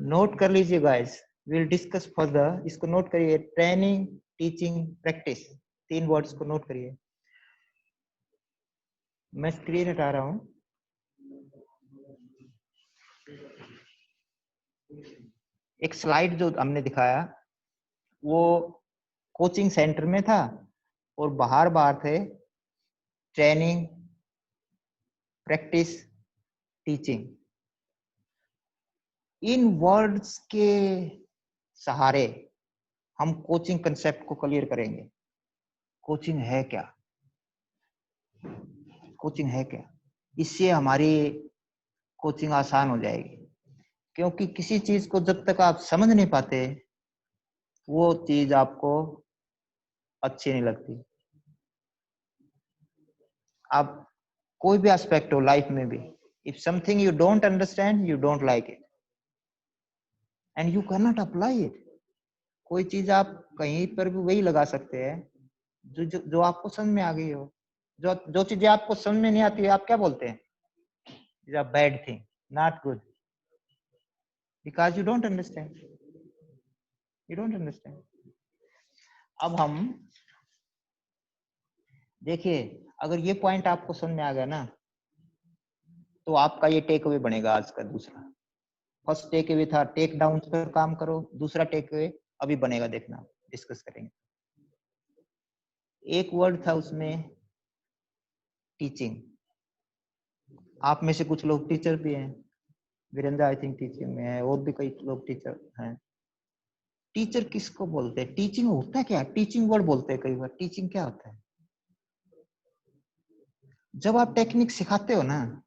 नोट कर लीजिए गाइस, विल डिस्कस फर्दर। इसको नोट करिए, ट्रेनिंग, टीचिंग, प्रैक्टिस, 3 वर्ड्स को नोट करिए। मैं स्क्रीन हटा रहा हूं। एक स्लाइड जो हमने दिखाया वो कोचिंग सेंटर में था और बाहर थे ट्रेनिंग, प्रैक्टिस, टीचिंग। इन वर्ड्स के सहारे हम कोचिंग कंसेप्ट को क्लियर करेंगे। कोचिंग है क्या? कोचिंग है क्या? इससे हमारी कोचिंग आसान हो जाएगी, क्योंकि किसी चीज को जब तक आप समझ नहीं पाते वो चीज आपको अच्छी नहीं लगती। आप कोई भी एस्पेक्ट हो लाइफ में भी, if something you don't understand, you don't like it and you can not apply it. कोई चीज आप कहीं पर भी वही लगा सकते हैं जो आपको समझ में आ गई हो। जो चीजें आपको समझ में नहीं आती है आप क्या बोलते हैं? Is a bad thing, not good, because you don't understand. You don't understand. अब हम देखिए, अगर ये पॉइंट आपको समझ में आ गया ना तो आपका ये टेक अवे बनेगा आज का। दूसरा, फर्स्ट टेक अवे था टेक डाउन पर काम करो, दूसरा टेक अवे अभी बनेगा, देखना, डिस्कस करेंगे। एक वर्ड था उसमें टीचिंग। आप में से कुछ लोग टीचर भी हैं, वीरेंद्र आई थिंक टीचिंग में है, और भी कई लोग टीचर हैं। टीचर किसको बोलते हैं? टीचिंग होता है क्या? टीचिंग वर्ड बोलते हैं कई बार। टीचिंग क्या होता है? जब आप टेक्निक सिखाते हो ना,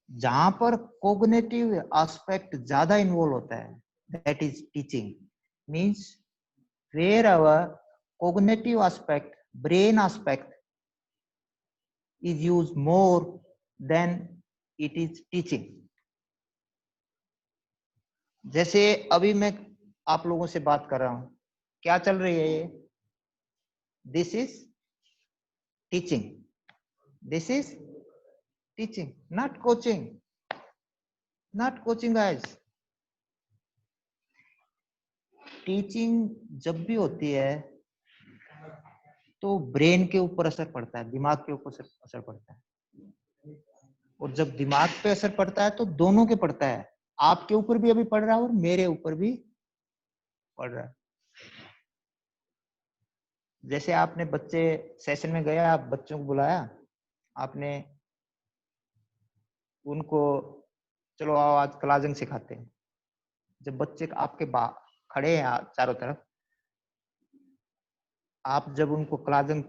जहां पर कोग्निटिव एस्पेक्ट ज्यादा इन्वॉल्व होता है, that is teaching. Means where our cognitive aspect, brain aspect is used more than it is teaching। जैसे अभी मैं आप लोगों से बात कर रहा हूं, क्या चल रही है ये? This is teaching, this is teaching, not coaching, not coaching guys. Teaching जब भी होती है तो ब्रेन के ऊपर असर पड़ता है, दिमाग के ऊपर असर पड़ता है, और जब दिमाग पे असर पड़ता है तो दोनों के पड़ता है। आपके ऊपर भी अभी पड़ रहा है और मेरे ऊपर भी पड़ रहा है। जैसे आपने बच्चे सेशन में गया, आप बच्चों को बुलाया, आपने उनको चलो आओ आज क्लाजिंग सिखाते हैं। जब बच्चे आपके खड़े हैं चारों तरफ, आप जब उनको क्लाजिंग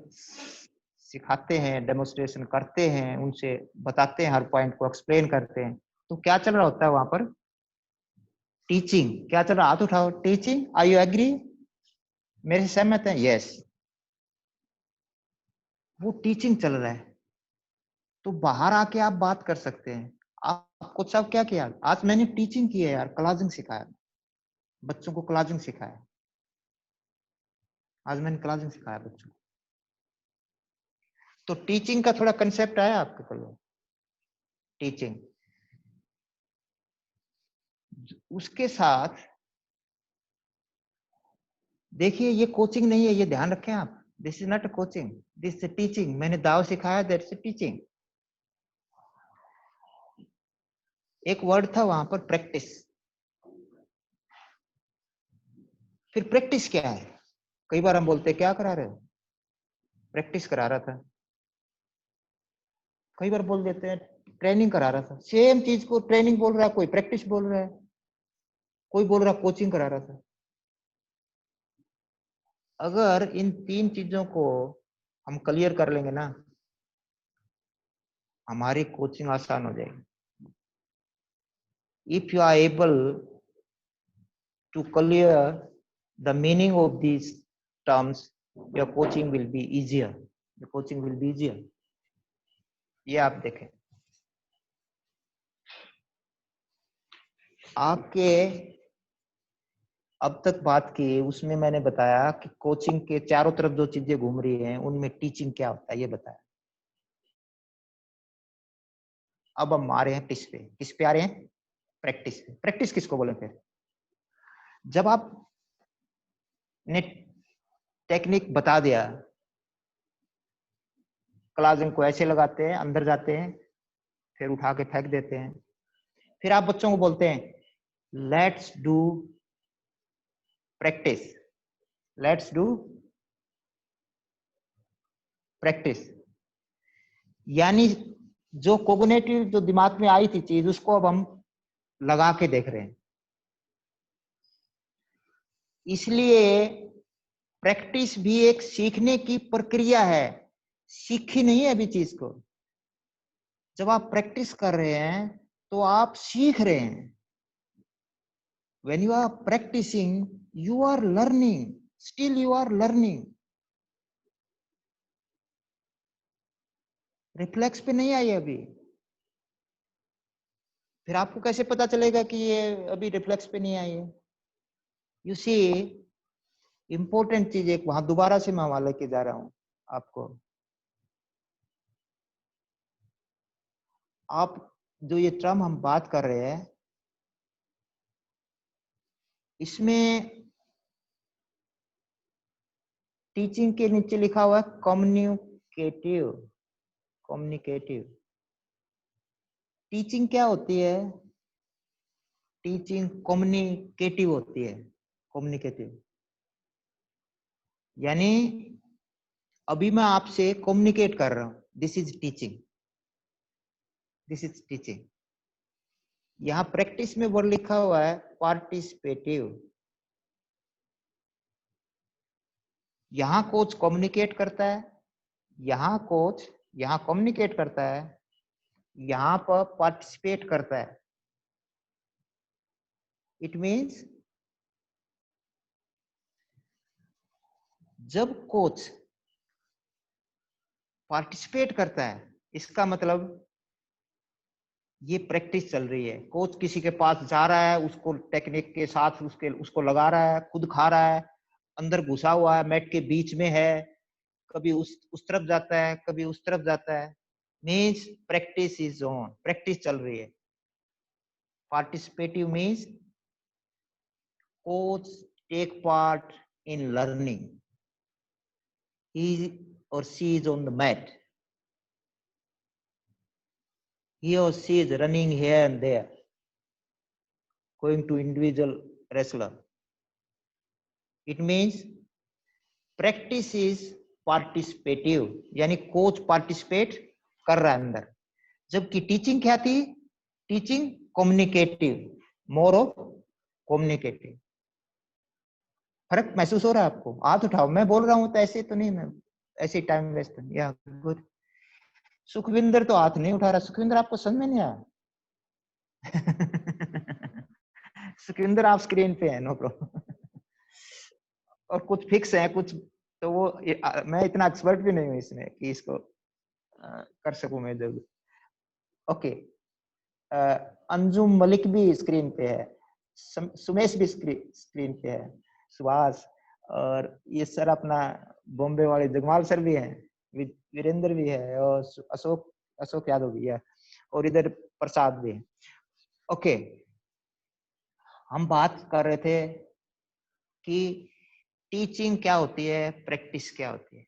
सिखाते हैं, डेमोन्स्ट्रेशन करते हैं, उनसे बताते हैं, हर पॉइंट को एक्सप्लेन करते हैं, तो क्या चल रहा होता है वहां पर? टीचिंग। क्या चल रहा? हाथ उठाओ। टीचिंग। Are you agree? मेरे से सहमत है? यस, वो टीचिंग चल रहा है। तो बाहर आके आप बात कर सकते हैं। आपको सब क्या किया? आज मैंने टीचिंग की है यार, क्लाजिंग सिखाया, बच्चों को क्लाजिंग सिखाया। आज मैंने क्लाजिंग सिखाया बच्चों को। तो टीचिंग का थोड़ा कंसेप्ट आया आपके को? टीचिंग उसके साथ देखिए ये कोचिंग नहीं है, ये ध्यान रखें आप। This is not a coaching, this is teaching. मैंने दाव सिखाया, दैट्स टीचिंग। एक वर्ड था वहां पर प्रैक्टिस। फिर प्रैक्टिस क्या है? कई बार हम बोलते क्या करा रहे हो? प्रैक्टिस करा रहा था। कई बार बोल देते हैं ट्रेनिंग करा रहा था। सेम चीज को ट्रेनिंग बोल रहा है, कोई प्रैक्टिस बोल रहा है, कोई बोल रहा है कोचिंग करा रहा था। अगर इन तीन चीजों को हम क्लियर कर लेंगे ना, हमारी कोचिंग आसान हो जाएगी। If you are able to clear the meaning of these terms, your coaching will be easier. Your coaching will be easier. ये आप देखें, आपके अब तक बात की उसमें मैंने बताया कि कोचिंग के चारों तरफ जो चीजें घूम रही हैं उनमें टीचिंग क्या होता है ये बताया। अब हम आ रहे हैं किस पे आ रहे हैं? प्रैक्टिस पे। प्रैक्टिस किसको बोले? फिर जब आप ने टेक्निक बता दिया, क्लासन को ऐसे लगाते हैं, अंदर जाते हैं, फिर उठा के फेंक देते हैं, फिर आप बच्चों को बोलते हैं let's do practice, let's do practice. यानी जो कोग्निटिव जो दिमाग में आई थी चीज, उसको अब हम लगा के देख रहे हैं। इसलिए प्रैक्टिस भी एक सीखने की प्रक्रिया है, सीखी नहीं है अभी चीज को। जब आप प्रैक्टिस कर रहे हैं तो आप सीख रहे हैं। When you are practicing, you are learning. Still you are learning. Reflex पे नहीं आई अभी। फिर आपको कैसे पता चलेगा कि ये अभी रिफ्लेक्स पे नहीं आई है? यू सी, इंपॉर्टेंट चीज एक वहां दोबारा से मैं वहां लेके जा रहा हूं आपको। आप जो ये टर्म हम बात कर रहे हैं, इसमें टीचिंग के नीचे लिखा हुआ है कम्युनिकेटिव। कम्युनिकेटिव टीचिंग क्या होती है? टीचिंग कम्युनिकेटिव होती है। कम्युनिकेटिव यानी अभी मैं आपसे कम्युनिकेट कर रहा हूं, this is teaching. This is teaching. यहां प्रैक्टिस में वर्ड लिखा हुआ है पार्टिसिपेटिव। यहां कोच कम्युनिकेट करता है, यहां कोच यहां कम्युनिकेट करता है, यहां पर पार्टिसिपेट करता है। इट मीन्स जब कोच पार्टिसिपेट करता है, इसका मतलब ये प्रैक्टिस चल रही है। कोच किसी के पास जा रहा है, उसको टेक्निक के साथ उसको लगा रहा है, खुद खा रहा है, अंदर घुसा हुआ है, मैट के बीच में है, कभी उस तरफ जाता है, कभी उस तरफ जाता है। Means practice is on, practice चल रही है। Participative means coach take part in learning. He or she is on the mat. He or she is running here and there, going to individual wrestler. It means practice is participative, यानी coach participate कर रहा है अंदर। जबकि teaching क्या थी? Teaching communicative, more of communicative. फर्क महसूस हो रहा है आपको? हाथ उठाओ, मैं बोल रहा हूं तो ऐसे तो नहीं, मैं ऐसे टाइम वेस्ट नहीं। या गुड। सुखविंदर तो हाथ नहीं उठा रहा। सुखविंदर आपको समझ में नहीं आया? सुखविंदर आप स्क्रीन पे है, नो प्रॉब्लम। और कुछ फिक्स है, कुछ तो वो मैं इतना एक्सपर्ट भी नहीं हूँ इसमें कि इसको कर सकूं मैं जरूर। ओके, अंजुम मलिक भी स्क्रीन पे है, सुमेश भी स्क्रीन पे है, सुभाष, और ये सर अपना बॉम्बे वाले जगमाल सर भी हैं, वीरेंद्र भी है, और अशोक यादव भी है, और इधर प्रसाद भी है। ओके, हम बात कर रहे थे कि टीचिंग क्या होती है, प्रैक्टिस क्या होती है।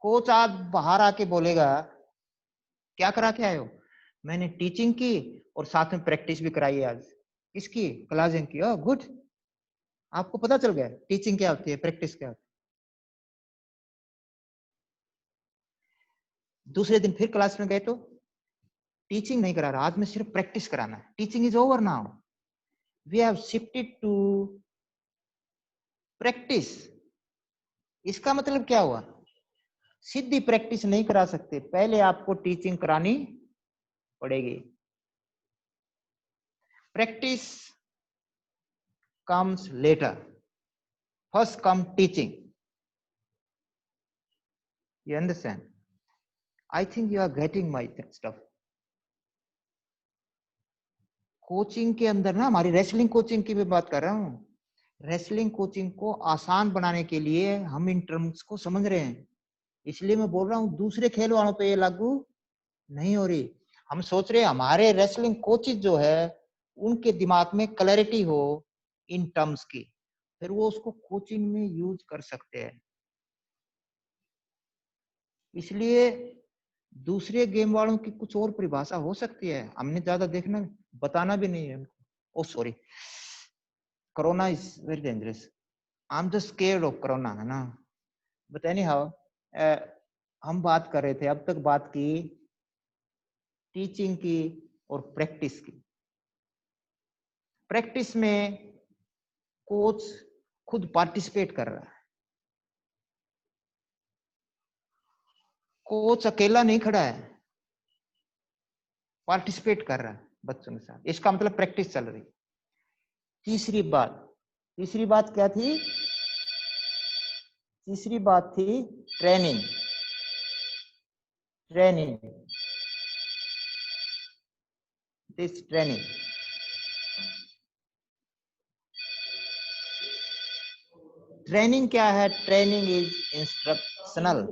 कोच आज बाहर आके बोलेगा क्या करा के आए हो, मैंने टीचिंग की और साथ में प्रैक्टिस भी कराई है आज। इसकी क्लासिंग की। ओह गुड, आपको पता चल गया टीचिंग क्या होती है, प्रैक्टिस क्या होती है। दूसरे दिन फिर क्लास में गए तो टीचिंग नहीं करा रहा, आज मैं सिर्फ प्रैक्टिस कराना है। Teaching is over now, we have shifted to practice. इसका मतलब क्या हुआ, सीधी प्रैक्टिस नहीं करा सकते, पहले आपको टीचिंग करानी पड़ेगी। Practice comes later, first come teaching. You understand? I think you are getting my stuff. Coaching के अंदर ना, हमारी रेसलिंग कोचिंग की भी बात कर रहा हूँ। रेसलिंग कोचिंग को आसान बनाने के लिए हम इन टर्म्स को समझ रहे हैं, इसलिए मैं बोल रहा हूँ दूसरे खेल वालों पे ये लागू नहीं हो रही। हम सोच रहे हैं हमारे रेसलिंग कोचेज जो है उनके दिमाग में क्लैरिटी हो इन टर्म्स की, फिर वो उसको कोचिंग में यूज कर सकते हैं। इसलिए दूसरे गेम वालों की कुछ और परिभाषा हो सकती है, हमने ज्यादा देखना बताना भी नहीं है उनको। Oh sorry, corona is very dangerous, I am just scared of corona, है ना। बट एनी हाउ, हम बात कर रहे थे, अब तक बात की टीचिंग की और प्रैक्टिस की। प्रैक्टिस में कोच खुद पार्टिसिपेट कर रहा है, कोच अकेला नहीं खड़ा है, पार्टिसिपेट कर रहा है बच्चों के साथ। इसका मतलब प्रैक्टिस चल रही। तीसरी बात क्या थी, तीसरी बात थी ट्रेनिंग। दिस ट्रेनिंग, ट्रेनिंग क्या है, training is instructional.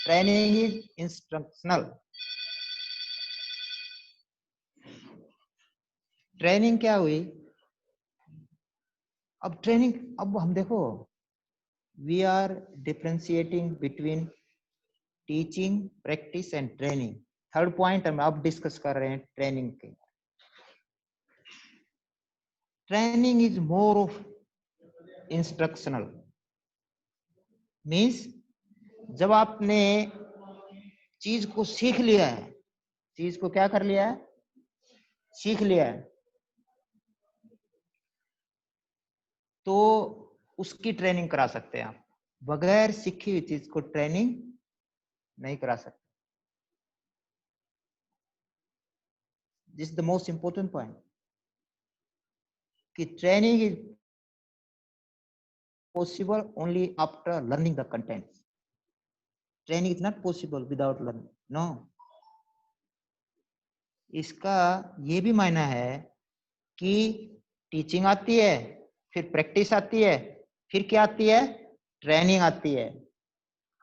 Training is instructional. Training क्या हुई, अब ट्रेनिंग, अब हम देखो, we are differentiating between teaching, practice and training. Third point हम अब डिस्कस कर रहे हैं ट्रेनिंग के। Training is more of instructional, means जब आपने चीज को सीख लिया है, चीज को क्या कर लिया है, सीख लिया है, तो उसकी ट्रेनिंग करा सकते हैं आप। बगैर सीखी हुई चीज को ट्रेनिंग नहीं करा सकते। This is the most important point कि training is possible only after learning the contents. Training is not possible without learning. No. इसका ये भी मायना है कि टीचिंग आती है, फिर प्रैक्टिस आती है, फिर क्या आती है, ट्रेनिंग आती है।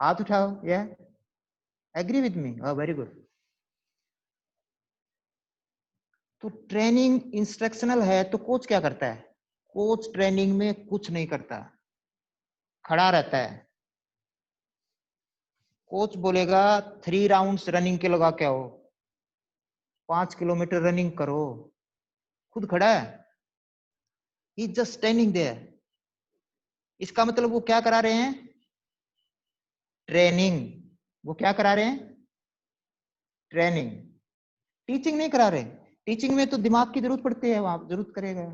हाथ उठाओ, या agree with me? Very good. तो ट्रेनिंग इंस्ट्रक्शनल है, तो कोच क्या करता है, कोच ट्रेनिंग में कुछ नहीं करता, खड़ा रहता है। कोच बोलेगा 3 राउंड्स रनिंग के लगा के आओ, 5 किलोमीटर रनिंग करो, खुद खड़ा है, ही जस्ट स्टैंडिंग देयर। इसका मतलब वो क्या करा रहे हैं, ट्रेनिंग। वो क्या करा रहे हैं, ट्रेनिंग। टीचिंग नहीं करा रहे। टीचिंग में तो दिमाग की जरूरत पड़ती है, वहां जरूरत करेगा।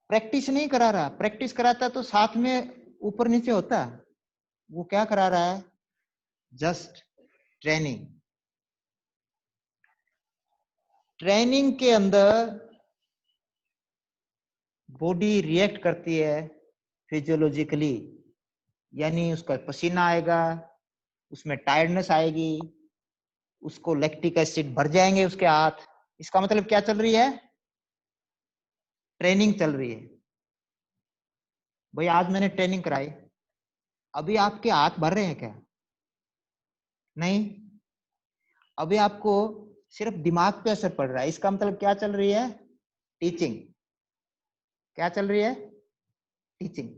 प्रैक्टिस नहीं करा रहा, प्रैक्टिस कराता तो साथ में ऊपर नीचे होता। वो क्या करा रहा है, जस्ट ट्रेनिंग। ट्रेनिंग के अंदर बॉडी रिएक्ट करती है फिजियोलॉजिकली, यानी उसका पसीना आएगा, उसमें टायर्डनेस आएगी, उसको लैक्टिक एसिड भर जाएंगे उसके हाथ। इसका मतलब क्या चल रही है, ट्रेनिंग चल रही है। भाई आज मैंने ट्रेनिंग कराई, अभी आपके हाथ भर रहे हैं क्या? नहीं। अभी आपको सिर्फ दिमाग पे असर पड़ रहा है। इसका मतलब क्या चल रही है? टीचिंग। क्या चल रही है? टीचिंग।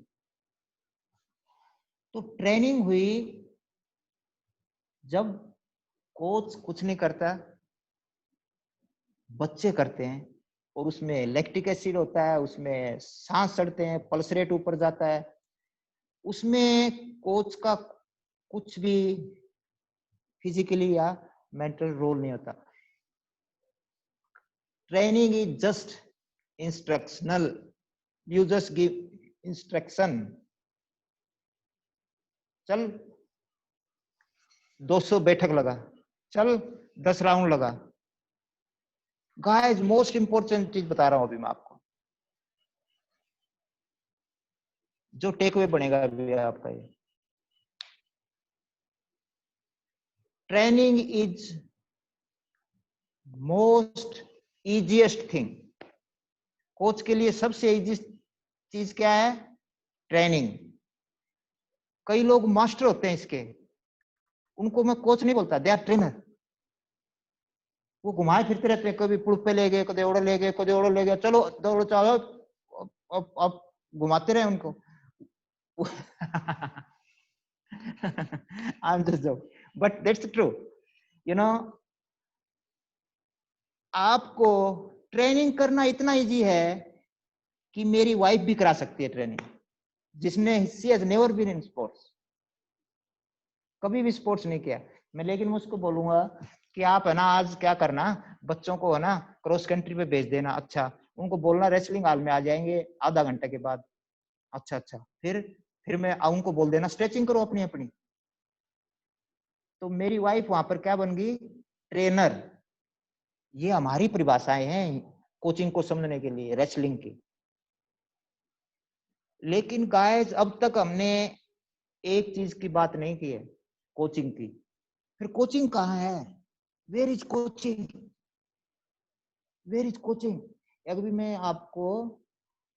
तो ट्रेनिंग हुई जब कोच कुछ नहीं करता, बच्चे करते हैं, और उसमें लैक्टिक एसिड होता है, उसमें सांस चढ़ते हैं, पल्स रेट ऊपर जाता है, उसमें कोच का कुछ भी फिजिकली या मेंटल रोल नहीं होता। Training is just instructional, you just give instruction. चल 200 बैठक लगा, चल 10 राउंड लगा। गाइस मोस्ट इंपॉर्टेंट चीज बता रहा हूं अभी मैं आपको, जो टेक अवे बनेगा अभी आपका। ये training is most easiest thing. Coach के लिए सबसे इजी चीज क्या है? ट्रेनिंग। कई लोग मास्टर होते हैं इसके, उनको मैं कोच नहीं बोलता, दे आर ट्रेनर। वो घुमाए फिरते रहते हैं, कभी पुल पे ले गए, कभी ओड़े ले गए, कभी ओड़े ले गए, चलो दौड़ो चलो, अब घुमाते रहे उनको। I'm just joking, but that's true. You know, आपको ट्रेनिंग करना इतना इजी है कि मेरी वाइफ भी करा सकती है ट्रेनिंग, जिसने she has never been in sports, कभी भी स्पोर्ट्स नहीं किया। मैं लेकिन मैं उसको बोलूंगा कि आप है ना आज क्या करना, बच्चों को है ना क्रॉस कंट्री पे भेज देना। अच्छा, उनको बोलना रेसलिंग हॉल में आ जाएंगे आधा घंटे के बाद। अच्छा अच्छा, फिर मैं उनको बोल देना स्ट्रेचिंग करो अपनी अपनी। तो मेरी वाइफ वहां पर क्या बन गई? ट्रेनर। ये हमारी परिभाषाएं हैं कोचिंग को समझने के लिए, रेसलिंग की। लेकिन गाइस अब तक हमने एक चीज की बात नहीं की है, कोचिंग की। फिर कोचिंग कहाँ है? Where is coaching? Where is coaching? अभी मैं आपको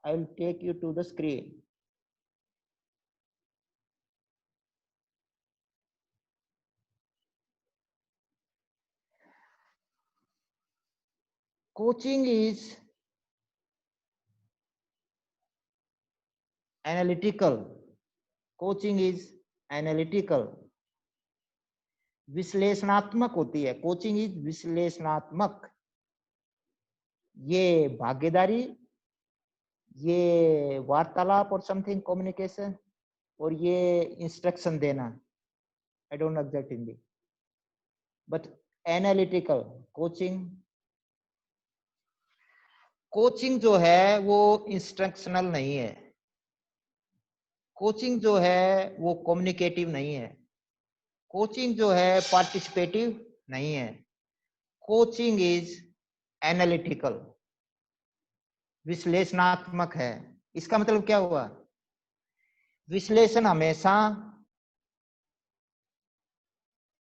I will take you to the screen. Coaching is analytical. Coaching is analytical, विश्लेषणात्मक होती है। कोचिंग इज विश्लेषणात्मक। ये भागीदारी, ये वार्तालाप और समथिंग कम्युनिकेशन, और ये इंस्ट्रक्शन देना। I don't know exact Hindi, but analytical coaching. Coaching जो है वो इंस्ट्रक्शनल नहीं है। कोचिंग जो है वो कम्युनिकेटिव नहीं है। कोचिंग जो है पार्टिसिपेटिव नहीं है। कोचिंग इज एनालिटिकल, विश्लेषणात्मक है। इसका मतलब क्या हुआ? विश्लेषण हमेशा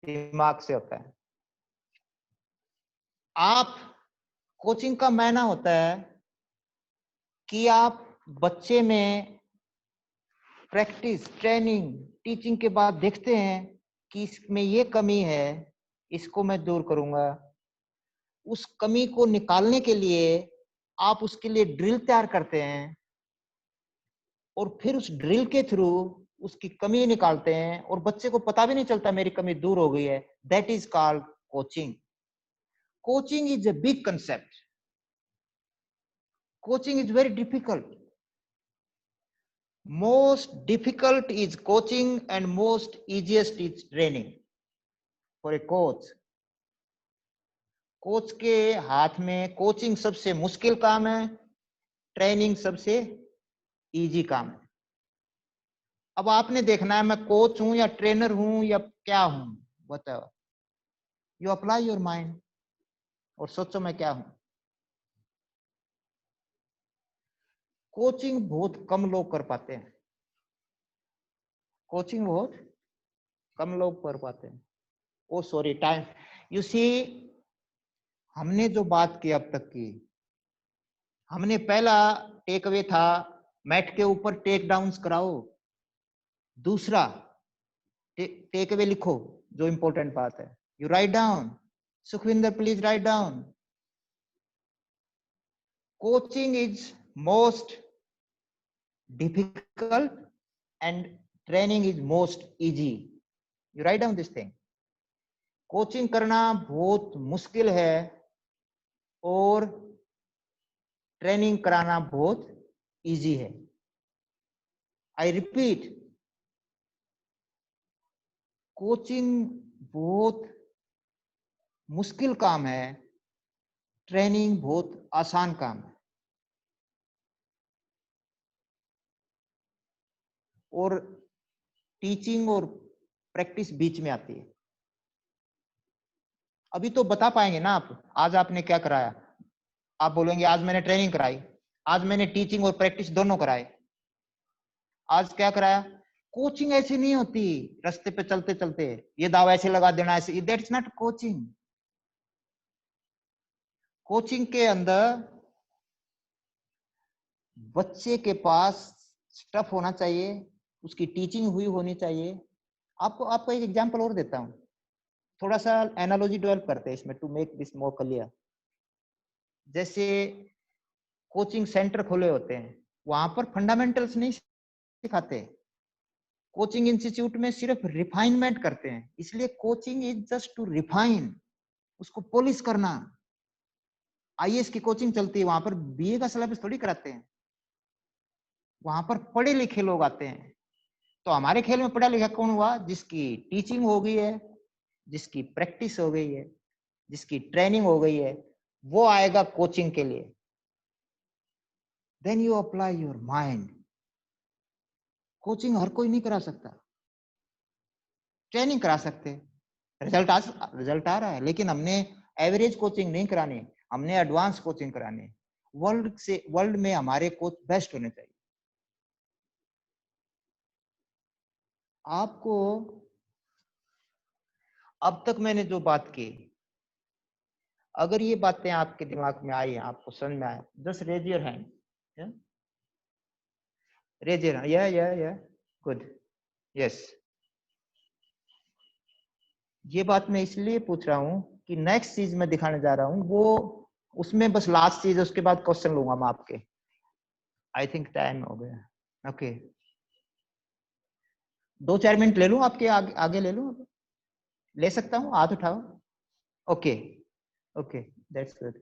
दिमाग से होता है। आप कोचिंग का मायना होता है कि आप बच्चे में प्रैक्टिस, ट्रेनिंग, टीचिंग के बाद देखते हैं कि इसमें ये कमी है, इसको मैं दूर करूंगा। उस कमी को निकालने के लिए आप उसके लिए ड्रिल तैयार करते हैं, और फिर उस ड्रिल के थ्रू उसकी कमी निकालते हैं, और बच्चे को पता भी नहीं चलता मेरी कमी दूर हो गई है। That is called coaching. Coaching is a big concept. Coaching is very difficult. Most difficult is coaching and most easiest is training for a coach. Coach के हाथ में कोचिंग सबसे मुश्किल काम है, ट्रेनिंग सबसे इजी काम है। अब आपने देखना है मैं कोच हूं या ट्रेनर हूं या क्या हूं, बताओ। यू अप्लाई योर माइंड और सोचो मैं क्या हूं। कोचिंग बहुत कम लोग कर पाते हैं। कोचिंग बहुत कम लोग कर पाते हैं। ओ सॉरी, टाइम। यू सी, हमने जो बात की अब तक की, हमने पहला टेक अवे था मैट के ऊपर टेक डाउन्स कराओ। दूसरा टेक अवे लिखो, जो इंपॉर्टेंट बात है, you write down Sukhvinder, please write down. Coaching is most difficult and training is most easy. You write down this thing. Coaching करना बहुत मुश्किल है और ट्रेनिंग कराना बहुत इजी है. आई रिपीट, कोचिंग बहुत मुश्किल काम है, ट्रेनिंग बहुत आसान काम है. और टीचिंग और प्रैक्टिस बीच में आती है. अभी तो बता पाएंगे ना आप, आज आपने क्या कराया. आप बोलेंगे आज मैंने ट्रेनिंग कराई, आज मैंने टीचिंग और प्रैक्टिस दोनों कराए. आज क्या कराया. कोचिंग ऐसी नहीं होती रास्ते पे चलते चलते ये दाव ऐसे लगा देना ऐसे. That's not coaching. कोचिंग के अंदर बच्चे के पास स्टफ होना चाहिए, उसकी टीचिंग हुई होनी चाहिए. आपको एक एग्जांपल और देता हूं, थोड़ा सा एनालॉजी डेवलप करते हैं इसमें to make this more clear. जैसे कोचिंग सेंटर खुले होते हैं, वहां पर फंडामेंटल्स नहीं सिखाते. कोचिंग इंस्टीट्यूट में सिर्फ रिफाइनमेंट करते हैं. इसलिए coaching is just to refine, उसको पॉलिश करना. आईएएस की कोचिंग चलती है, वहां पर बीए का सिलेबस थोड़ी कराते हैं, वहां पर पढ़े लिखे लोग आते हैं. तो हमारे खेल में पढ़ा लिखा कौन हुआ, जिसकी टीचिंग हो गई है, जिसकी प्रैक्टिस हो गई है, जिसकी ट्रेनिंग हो गई है, वो आएगा कोचिंग के लिए. Then you apply your mind. Coaching हर कोई नहीं करा सकता, ट्रेनिंग करा सकते. रिजल्ट आ रहा है, लेकिन हमने एवरेज कोचिंग नहीं करानी, हमने एडवांस कोचिंग करानी. वर्ल्ड में हमारे कोच बेस्ट होने चाहिए. आपको अब तक मैंने जो बात की, अगर ये बातें आपके दिमाग में आई, आपको समझ में आया, just raise your hand. Raise your hand. Yeah good. Yes. ये बात मैं इसलिए पूछ रहा हूं कि नेक्स्ट चीज मैं दिखाने जा रहा हूं, वो उसमें बस लास्ट चीज, उसके बाद क्वेश्चन लूंगा मैं आपके. आई थिंक टाइम हो गया. ओके, 2-4 मिनट ले लूं आपके आगे ले लूं. ले सकता हूं, हाथ उठाओ. Okay okay, that's good.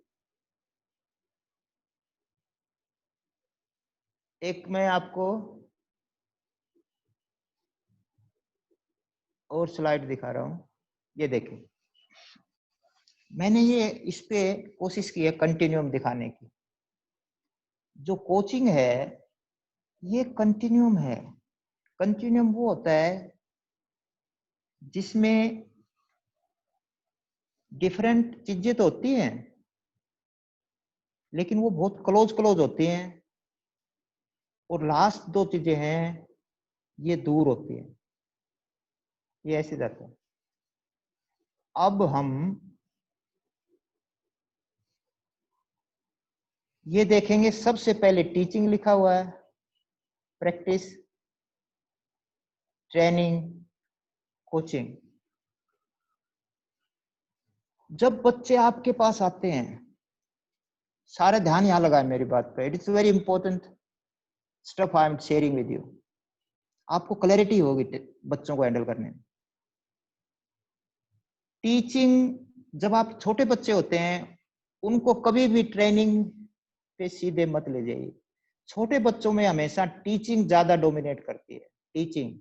एक मैं आपको और स्लाइड दिखा रहा हूं. ये देखें, मैंने ये इस पे कोशिश की है कंटिन्यूम दिखाने की. जो कोचिंग है ये कंटिन्यूम है. कंटिन्यूम वो होता है जिसमें डिफरेंट चीजें तो होती हैं, लेकिन वो बहुत क्लोज होती हैं. और लास्ट 2 चीजें हैं ये दूर होती है, ये ऐसे जाता है. अब हम ये देखेंगे, सबसे पहले टीचिंग लिखा हुआ है, प्रैक्टिस, ट्रेनिंग, कोचिंग. जब बच्चे आपके पास आते हैं, सारे ध्यान यहां लगाए मेरी बात पे. It is very important stuff I am sharing with you. आपको क्लैरिटी होगी बच्चों को हैंडल करने में. टीचिंग, जब आप छोटे बच्चे होते हैं, उनको कभी भी ट्रेनिंग पे सीधे मत ले जाइए. छोटे बच्चों में हमेशा टीचिंग ज्यादा डोमिनेट करती है. टीचिंग,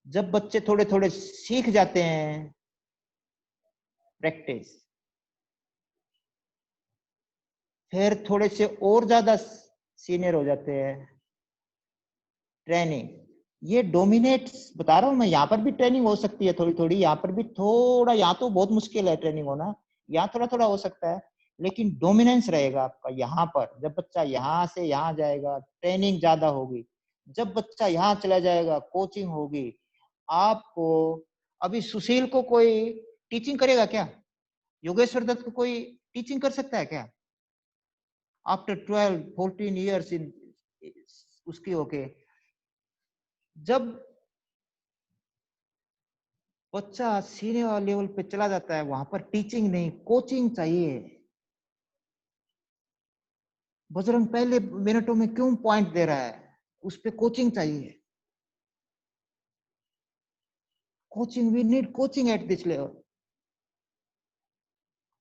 जब बच्चे थोड़े थोड़े सीख जाते हैं, प्रैक्टिस, फिर थोड़े से और ज्यादा सीनियर हो जाते हैं, ट्रेनिंग. ये डोमिनेट बता रहा हूं मैं. यहाँ पर भी ट्रेनिंग हो सकती है थोड़ी थोड़ी, यहाँ पर भी थोड़ा, यहाँ तो बहुत मुश्किल है ट्रेनिंग होना, यहाँ थोड़ा थोड़ा हो सकता है, लेकिन डोमिनेंस रहेगा आपका यहाँ पर. जब बच्चा यहाँ से यहाँ जाएगा, ट्रेनिंग ज्यादा होगी. जब बच्चा यहाँ चला जाएगा, कोचिंग होगी. आपको अभी सुशील को कोई टीचिंग करेगा क्या? योगेश्वर दत्त को कोई टीचिंग कर सकता है क्या? आफ्टर 12-14 ईयर्स इन उसकी. ओके, जब बच्चा सीनियर लेवल पे चला जाता है, वहां पर टीचिंग नहीं, कोचिंग चाहिए। बजरंग पहले मिनटों में क्यों पॉइंट दे रहा है, उस पे कोचिंग चाहिए। Coaching, we need coaching at this level.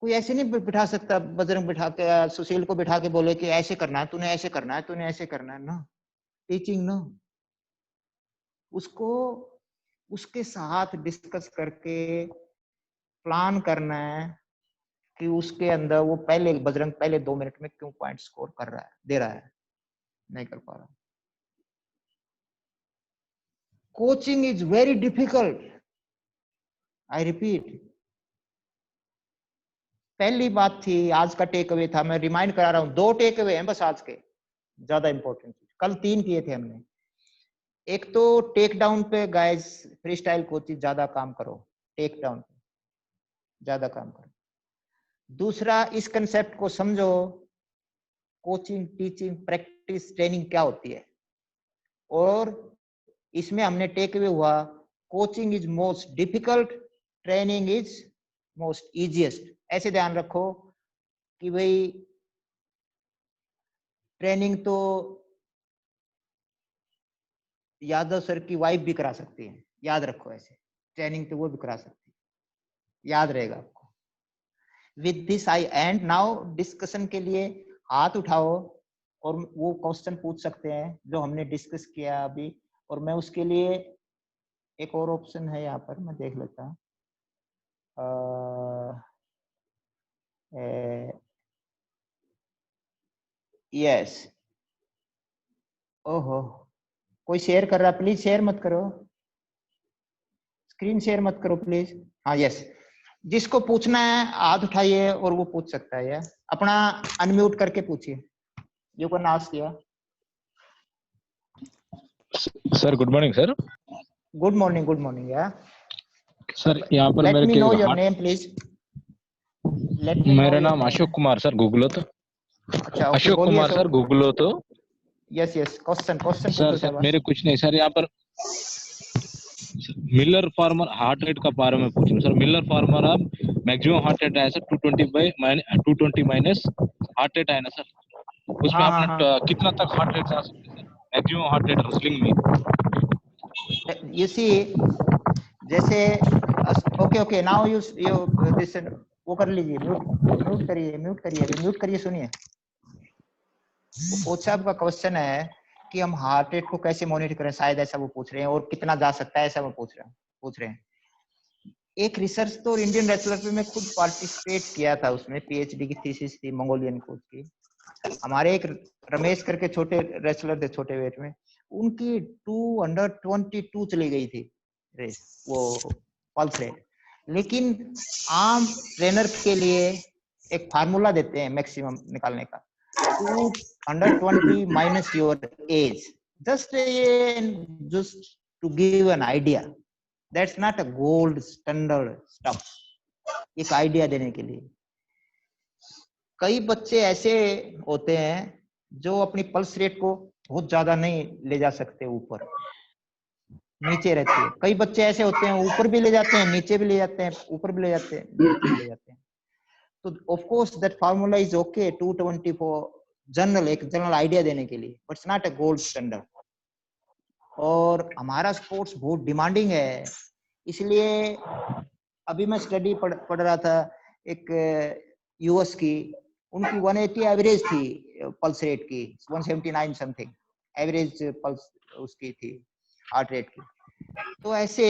कोई ऐसे नहीं बिठा सकता, बजरंग बिठा के सुशील को बिठा के बोले कि ऐसे करना है, तूने ऐसे करना है, तूने ऐसे करना है ना। टीचिंग नो, उसको उसके साथ डिस्कस करके प्लान करना है कि उसके अंदर वो पहले बजरंग पहले 2 मिनट में क्यों पॉइंट स्कोर कर रहा है, दे रहा है, नहीं कर पा रहा। Coaching is very difficult, I repeat. पहली बात थी, आज का टेक अवे था, मैं रिमाइंड करा रहा हूं, 2 टेक अवे हैं बस आज के, ज्यादा इंपॉर्टेंट। कल 3 किए थे हमने। एक तो टेक डाउन पे गाइस, फ्री स्टाइल कोचिंग ज्यादा काम करो, टेक डाउन पे ज्यादा काम करो। दूसरा, इस कंसेप्ट को समझो, कोचिंग, टीचिंग, प्रैक्टिस, ट्रेनिंग क्या होती है। और इसमें हमने टेक अवे हुआ, coaching is most difficult, training is most easiest. ऐसे ध्यान रखो कि भाई ट्रेनिंग तो यादव सर की वाइफ भी करा सकती है, याद रखो। ऐसे ट्रेनिंग तो वो भी करा सकती है, याद रहेगा आपको। With this I and now. Discussion के लिए हाथ उठाओ और वो क्वेश्चन पूछ सकते हैं जो हमने डिस्कस किया अभी। और मैं उसके लिए एक और ऑप्शन है यहाँ पर, मैं देख लेता हूँ। यस, ओहो, कोई शेयर कर रहा, प्लीज शेयर मत करो, स्क्रीन शेयर मत करो प्लीज। हाँ यस, जिसको पूछना है हाथ उठाइए और वो पूछ सकता है। या अपना अनम्यूट करके पूछिए, यू कैन आस्क। या sir good morning sir. Good morning, good morning. या सर यहाँ पर लेट मेरे मी के know your name please, let me know मेरा योर नाम नेम। अशोक कुमार सर, गूगलो तो। अच्छा ओके, अशोक बोलिए कुमार सर, गूगलो तो। Yes yes, question question sir पूछो सर शाबाश। मेरे कुछ नहीं सर, यहाँ पर मिलर फार्मर हार्ट रेट का बारे में पूछ रहा हूँ सर। मिलर फार्मर आप मैक्सिमम हार्ट रेट है सर 220 माइनस हार्ट रेट है ना सर, उसमें हाँ हाँ अपना हाँ, कितना तक हार्ट रेट जा सकते हैं sir, maximum heart rate wrestling में। यू सी, जैसे okay okay, now you you this, वो कर लीजिए, म्यूट म्यूट करिए, म्यूट करिए, अभी म्यूट करिए। सुनिए, कोच साहब का क्वेश्चन है कि हम हार्ट रेट को कैसे मॉनिटर करें, शायद ऐसा वो पूछ रहे हैं, और कितना जा सकता है ऐसा वो पूछ रहे हैं। एक रिसर्च तो इंडियन रेसलर पे मैं खुद पार्टिसिपेट किया था, उसमें पीएचडी की थीसिस थी मंगोलियन कोच की। हमारे एक रमेश करके छोटे रेसलर थे, छोटे वेट में, उनकी 222 चली गई थी रेस, वो पल्स रेट। लेकिन आम ट्रेनर के लिए एक फार्मूला देते हैं मैक्सिमम निकालने का, 220 minus your age, just to give an idea, that's not a gold standard stuff, एक आइडिया देने के लिए। कई बच्चे ऐसे होते हैं जो अपनी पल्स रेट को बहुत ज्यादा नहीं ले जा सकते, ऊपर नीचे रहती है। कई बच्चे ऐसे होते हैं ऊपर भी ले जाते हैं, नीचे भी ले जाते हैं, ऊपर भी ले जाते हैं, नीचे भी ले जाते हैं। तो of course that formula is okay, 220 for general, एक जनरल आइडिया देने के लिए, but it's not a gold standard. और हमारा स्पोर्ट्स बहुत डिमांडिंग है, इसलिए अभी मैं स्टडी पढ़ रहा था एक यूएस की, उनकी 180 एवरेज थी पल्स रेट की, 179 समथिंग एवरेज पल्स उसकी थी हार्ट रेट की। तो ऐसे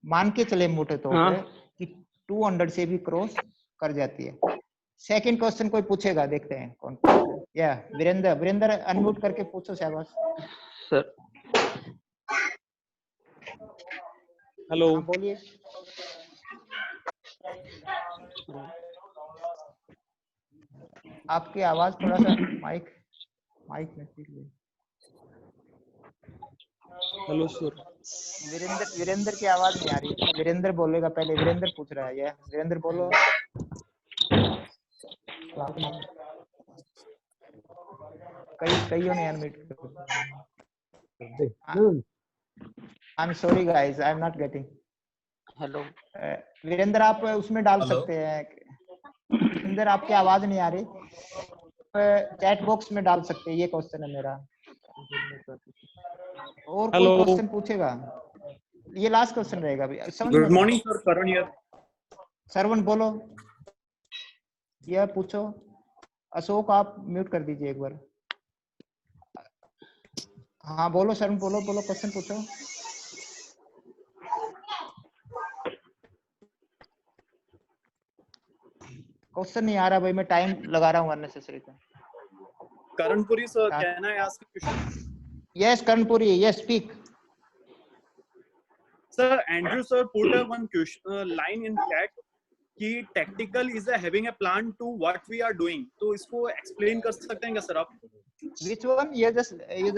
मान के चले मोटे तौर पे कि 200 से भी क्रॉस कर जाती है। सेकंड क्वेश्चन कोई पूछेगा, देखते हैं कौन पूछता है। या वीरेंद्र, वीरेंद्र अनम्यूट करके पूछो शाबाश सर। हेलो, हाँ बोलिए। आपकी आवाज थोड़ा सा माइक नजदीक ले। Hello sir. वीरेंद्र की आवाज नहीं आ रही है, वीरेंद्र बोलेगा पहले, वीरेंद्र पूछ रहा है। ये वीरेंद्र बोलो। कईयों ने अनम्यूट कर, I am sorry guys, I am not getting. Hello Virendra आप उसमें डाल हेलो। सकते हैं, वीरेंद्र आपकी आवाज नहीं आ रही, चैट बॉक्स में डाल सकते हैं। ये क्वेश्चन है मेरा। और कोई हेलो। क्वेश्चन पूछेगा? ये लास्ट क्वेश्चन रहेगा अभी। समझ गुड में morning sir, Karan here. Saravan बोलो, यह पूछो। अशोक आप म्यूट कर दीजिए एक बार। हाँ बोलो सरवण, बोलो बोलो, क्वेश्चन पूछो। क्वेश्चन नहीं आ रहा भाई, मैं टाइम लगा रहा हूँ अननेसेसरी पे। Karanpuri sir, हाँ। can I ask a question? Yes Karnpuri, yes speak. Sir, Andrew sir put a one question, line in chat कि tactical is a having a plan to what we are doing. तो इसको explain कर सकते हैं क्या sir आप? Which one? You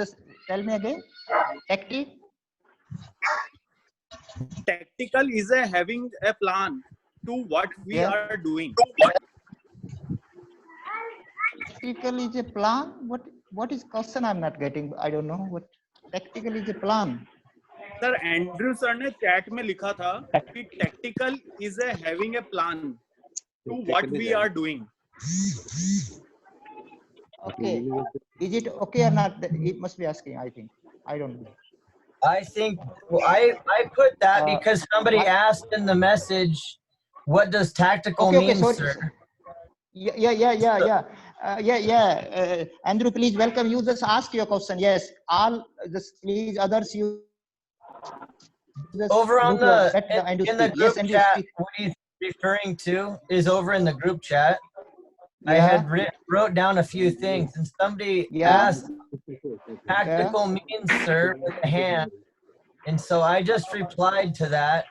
just tell me again. Tactic. Tactical is a having a plan to what we Yeah. are doing. Tactical is a plan. What is question? I'm not getting. I don't know what tactical is a plan. Sir Andrew sir ने chat में लिखा था कि tactical is a having a plan to what we are doing. Okay. Is it okay or not? He must be asking. I think. I don't know. I think I put that because somebody asked in the message, "What does tactical Okay. mean, Sorry. sir?" Yeah. Andrew, please welcome. You just ask your question. Yes. All just please others you. Just Over on mute your- the let Andrew in the speak. group Yes, Andrew chat, speak. what he's referring to is over in the group chat. I Yeah. had wrote down a few things, and somebody Yeah. asked, "Tactical means, sir," with a hand, and so I just replied to that.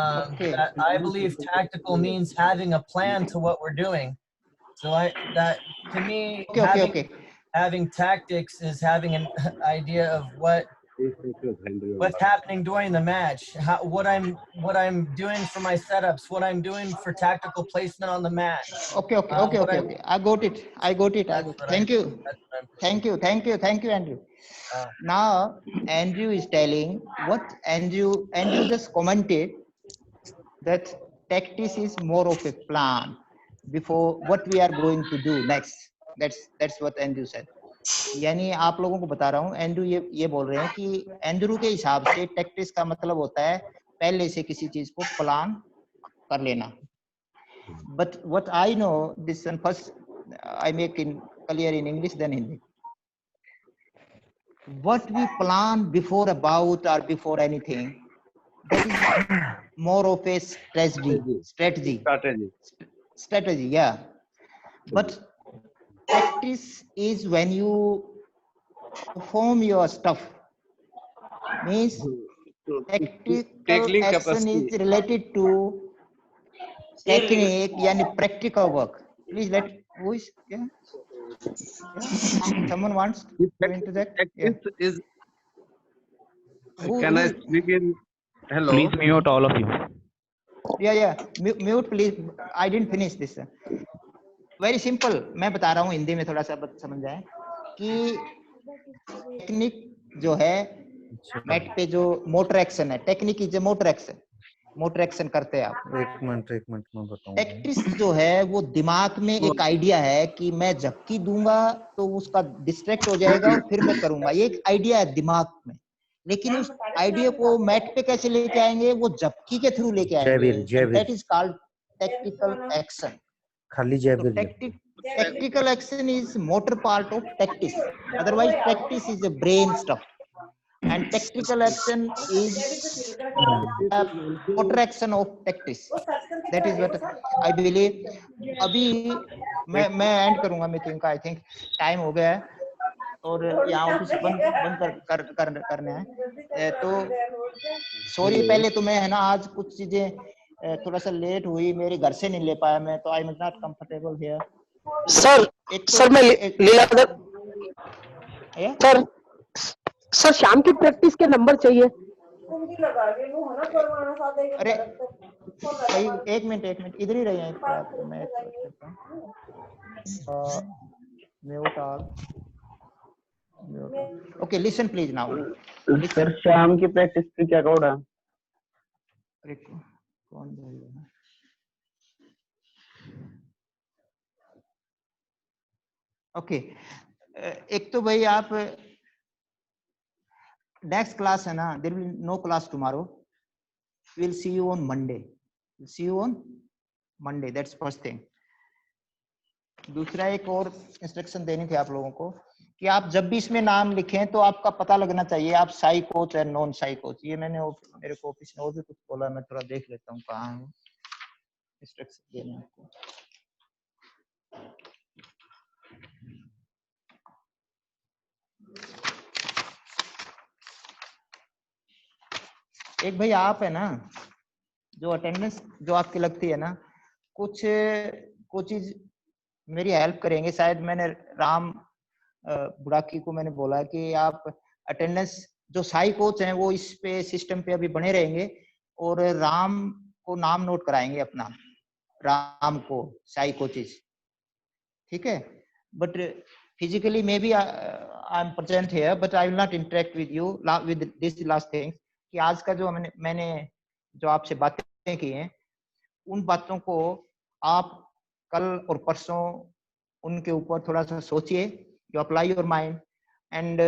Okay. That I believe tactical means having a plan to what we're doing. So that to me, Okay. having tactics is having an idea of what's happening during the match, what I'm doing for my setups, what I'm doing for tactical placement on the mat. Okay. I got it. Thank you. Thank you, Andrew. Now Andrew is telling what Andrew just commented that tactics is more of a plan before what we are going to do next. That's what Andrew said. यानी आप लोगों को बता रहा हूँ, Andrew ये बोल रहे हैं कि एंड्रू के हिसाब से टैक्टिक्स का मतलब होता है पहले से किसी चीज को प्लान कर लेना. But what I know, this one first I make in clear in English then Hindi. What we plan before about or before anything, that is more of a strategy, yeah. But practice is when you perform your stuff. Means tactical action is related to technique, yani practical work. Please let who is someone wants to interject? Yeah. Is Who- can I who- speak in? Hello. Please mute all of you. Yeah. Mute please. I didn't finish this. Very simple. मैं बता रहा हूँ हिंदी में थोड़ा सा समझ जाए कि टेक्निक जो है मैट पे जो मोटर एक्शन है, टेक्निक इज मोटर एक्शन करते हैं आप. एक मिनट मैं बताऊं. टैक्टिक्स जो है वो दिमाग में एक आइडिया है कि मैं झपकी दूंगा तो उसका डिस्ट्रैक्ट हो जाएगा और फिर मैं करूंगा. ये एक आइडिया है दिमाग में, लेकिन उस आइडिया को मैट पे कैसे लेके आएंगे? वो झपकी के थ्रू लेके आएंगे. That is called tactical action. खाली Tactical action is motor part of tactics. Otherwise, tactics is a brain stuff, and tactical action is a motor action of tactics. That is what I believe. अभी मैं and करूंगा meeting का. I think time हो गया है और यहाँ office बंद करने हैं. तो सॉरी पहले तो मैं है ना आज कुछ चीजें थोड़ा सा लेट हुई, मेरे घर से नहीं ले पाया मैं, तो आई am not comfortable here. Sir मैं लीलाधर सर शाम की प्रैक्टिस के नंबर चाहिए. अरे भाई एक मिनट इधर ही रही हैं. मैं mute all. Okay listen please now. Sir शाम की प्रैक्टिस पे क्या कोड है? कौन बोलेगा? ओके, एक तो भाई आप नेक्स्ट क्लास है ना, there will no class tomorrow, will see you on Monday, see you on Monday, that's first thing. दूसरा एक और इंस्ट्रक्शन देनी थी आप लोगों को कि आप जब भी इसमें नाम लिखें तो आपका पता लगना चाहिए आप साई कोच है नॉन साई कोच। ये मैंने मेरे को ऑफिस में और भी कुछ बोला, मैं थोड़ा देख लेता हूँ कहाँ है इंस्ट्रक्शन देने आपको। एक भाई आप है ना, जो अटेंडेंस जो आपकी लगती है ना, कुछ कोचेज मेरी हेल्प करेंगे। शायद मैंने राम बुड़ाकी को मैंने बोला कि आप अटेंडेंस जो साई कोच हैं वो इस पे सिस्टम पे अभी बने रहेंगे और राम को नाम नोट कराएंगे अपना, राम को साई कोचेज, ठीक है। But physically may be I am present here but I will not interact with you with this last thing कि आज का जो मैंने जो आपसे बातें की हैं उन बातों को आप कल और परसों उनके ऊपर थोड़ा सा सोचिए, you apply your mind and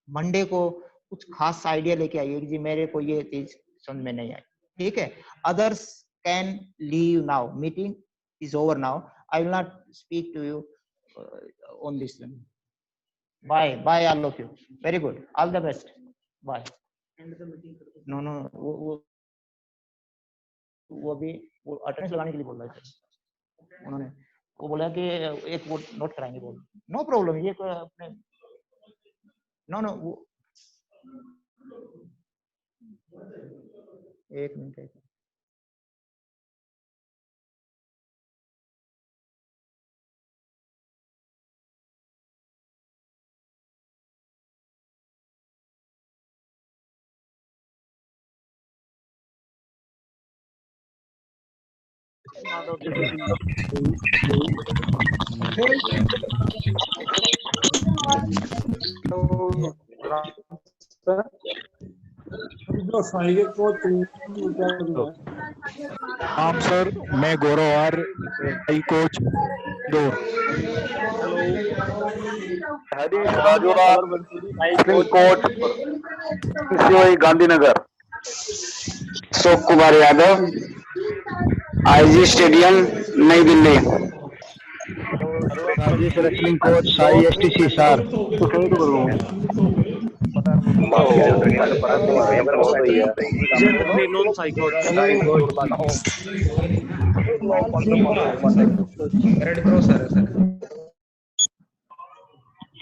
Monday को कुछ खास आइडिया लेके आइए कि जी मेरे को ये चीज समझ में नहीं आई, ठीक है। Others can leave now, meeting is over now, I will not speak to you on this. Bye bye all of you, very good, all the best, bye. No no वो अभी वो अटेंडेंस लगाने के लिए बोल रहे थे उन्होंने, वो बोला कि एक वो नोट कराएंगे, बोल नो प्रॉब्लम, ये कोई अपने नो नो वो एक मिनट हाँ सर, मैं Gaurav SAI coach Indore. Coach Gandhinagar. Ashok Kumar Yadav, IG stadium, New Delhi. Rajesh wrestling coach SAI STC sir.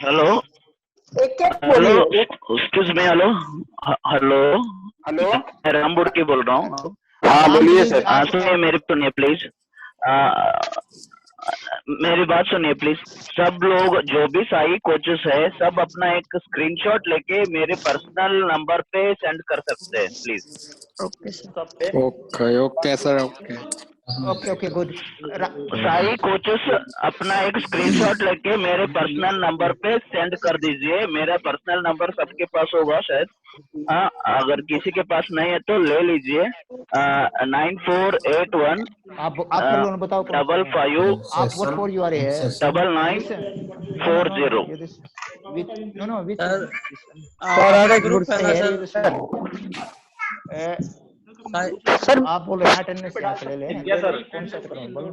Hello एक एक हेलो, बोलिए। Excuse me, hello hello hello, मैं राम बुड़की बोल रहा हूँ। हाँ बोलिए सर। हाँ सुनिए, मेरी सुनिए प्लीज, मेरी बात सुनिए प्लीज। सब लोग जो भी साई कोचेस है सब अपना एक स्क्रीनशॉट लेके मेरे पर्सनल नंबर पे सेंड कर सकते हैं please. Okay okay sir, okay okay okay good. Sai coaches अपना एक स्क्रीनशॉट लेके मेरे पर्सनल नंबर पे सेंड कर दीजिए। मेरा पर्सनल नंबर सबके पास होगा शायद, हाँ अगर किसी के पास नहीं है तो ले लीजिए। 9481 आप कर लो, बताओ 55 आप what for you are here 9940। No no which group है ना सर आप बोल रहे हैं अटेंडेंस यहाँ से ले लें, कौन सा करूं बोलो।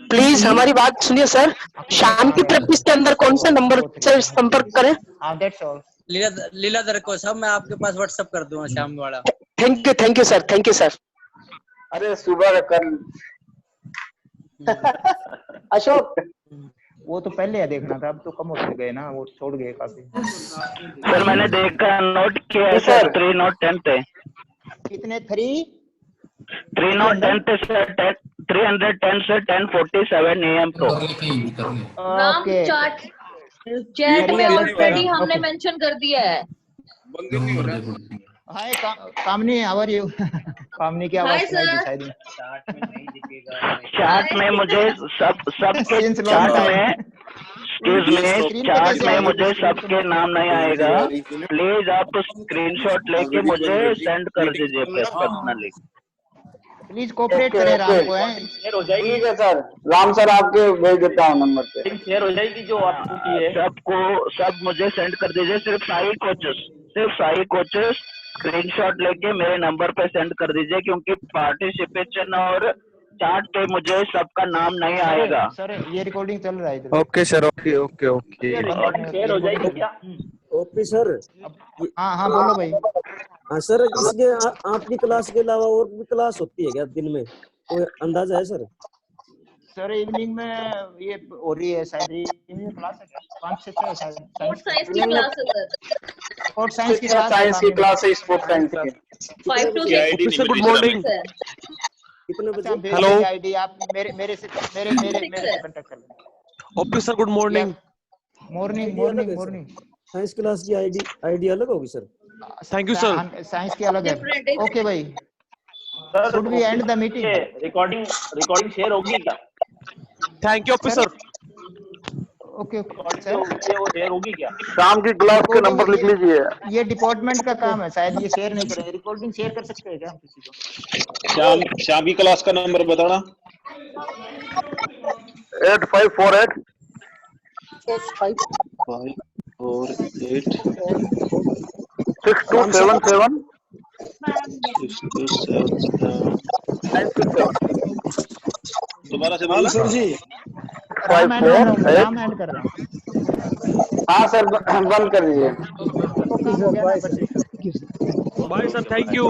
प्लीज हमारी बात सुनिए सर, शाम की प्रैक्टिस के अंदर कौन सा नंबर से संपर्क करें? हाँ दैट्स ऑल। लीलाधर को सब मैं आपके पास व्हाट्सएप कर दूंगा शाम वाला। Thank you sir, thank you sir. अरे सुबह कर अशोक वो तो पहले देखना था, अब तो कम होते गए ना, वो छोड़ गए काफी। सर मैंने देखा, नोट किया है सर, 3 नोट 10 थे। कितने 3 नोट 10 थे सर, 310 से 1047 AM प्रो। ओके चैट में ऑलरेडी हमने मेंशन कर दिया है। हाय कामनी, हाउ आर यू? कामनी की आवाज सुनाई दी शायद। चैट में मुझे सबके चैट में, एक्सक्यूज मी, चैट में मुझे सबके नाम नहीं आएगा। प्लीज आप स्क्रीनशॉट लेके मुझे सेंड कर दीजिए पर्सनली। प्लीज कोऑपरेट करें राम को है। शेयर हो जाएगी। ठीक है सर, राम सर आपके भेज देता हूँ नंबर पे। लिंक शेयर हो जाएगी जो आपको की है। सबको सब मुझे सेंड कर दीजिए, सिर्फ साई कोचेस स्क्रीनशॉट लेके मेरे नंबर पे सेंड कर दीजिए, क्योंकि पार्टिसिपेशन और चार्ट पे मुझे सबका नाम नहीं आएगा। सर ये रिकॉर्डिंग चल रहा है। Okay sir, okay okay okay. Share हो जाएगी क्या? Okay sir. हाँ बोलो भाई। हाँ सर, इसके आपकी क्लास के अलावा और भी क्लास होती है क्या दिन में, कोई अंदाजा है सर? सर इवनिंग में ये हो रही है शायद, इवनिंग क्लास है क्या? 5 से 6 शायद। स्पोर्ट्स साइंस की क्लास है सर। स्पोर्ट्स साइंस की क्लास है, स्पोर्ट्स साइंस की। 5 to 6। Good morning. कितने बजे? हेलो आईडी आप मेरे से कांटेक्ट कर लेना। Okay sir, good morning. Morning. Science class की आईडी अलग होगी sir? Thank you sir. Science की अलग है। ओके भाई, sir should we end the meeting? Recording share होगी क्या? Thank you officer. Okay sir, वो शेयर होगी क्या? शाम की क्लास के नंबर लिख लीजिए। ये डिपार्टमेंट का काम है, शायद ये शेयर नहीं करेंगे। रिकॉर्डिंग शेयर कर सकते हैं क्या हम किसी को? शाम की क्लास का नंबर बताना। 8548 6277 दोबारा से बोलना सर जी। राम एंड कर रहा हूँ। हाँ सर, बंद कर दीजिए। Okay sir, bye sir. Bye sir, thank you.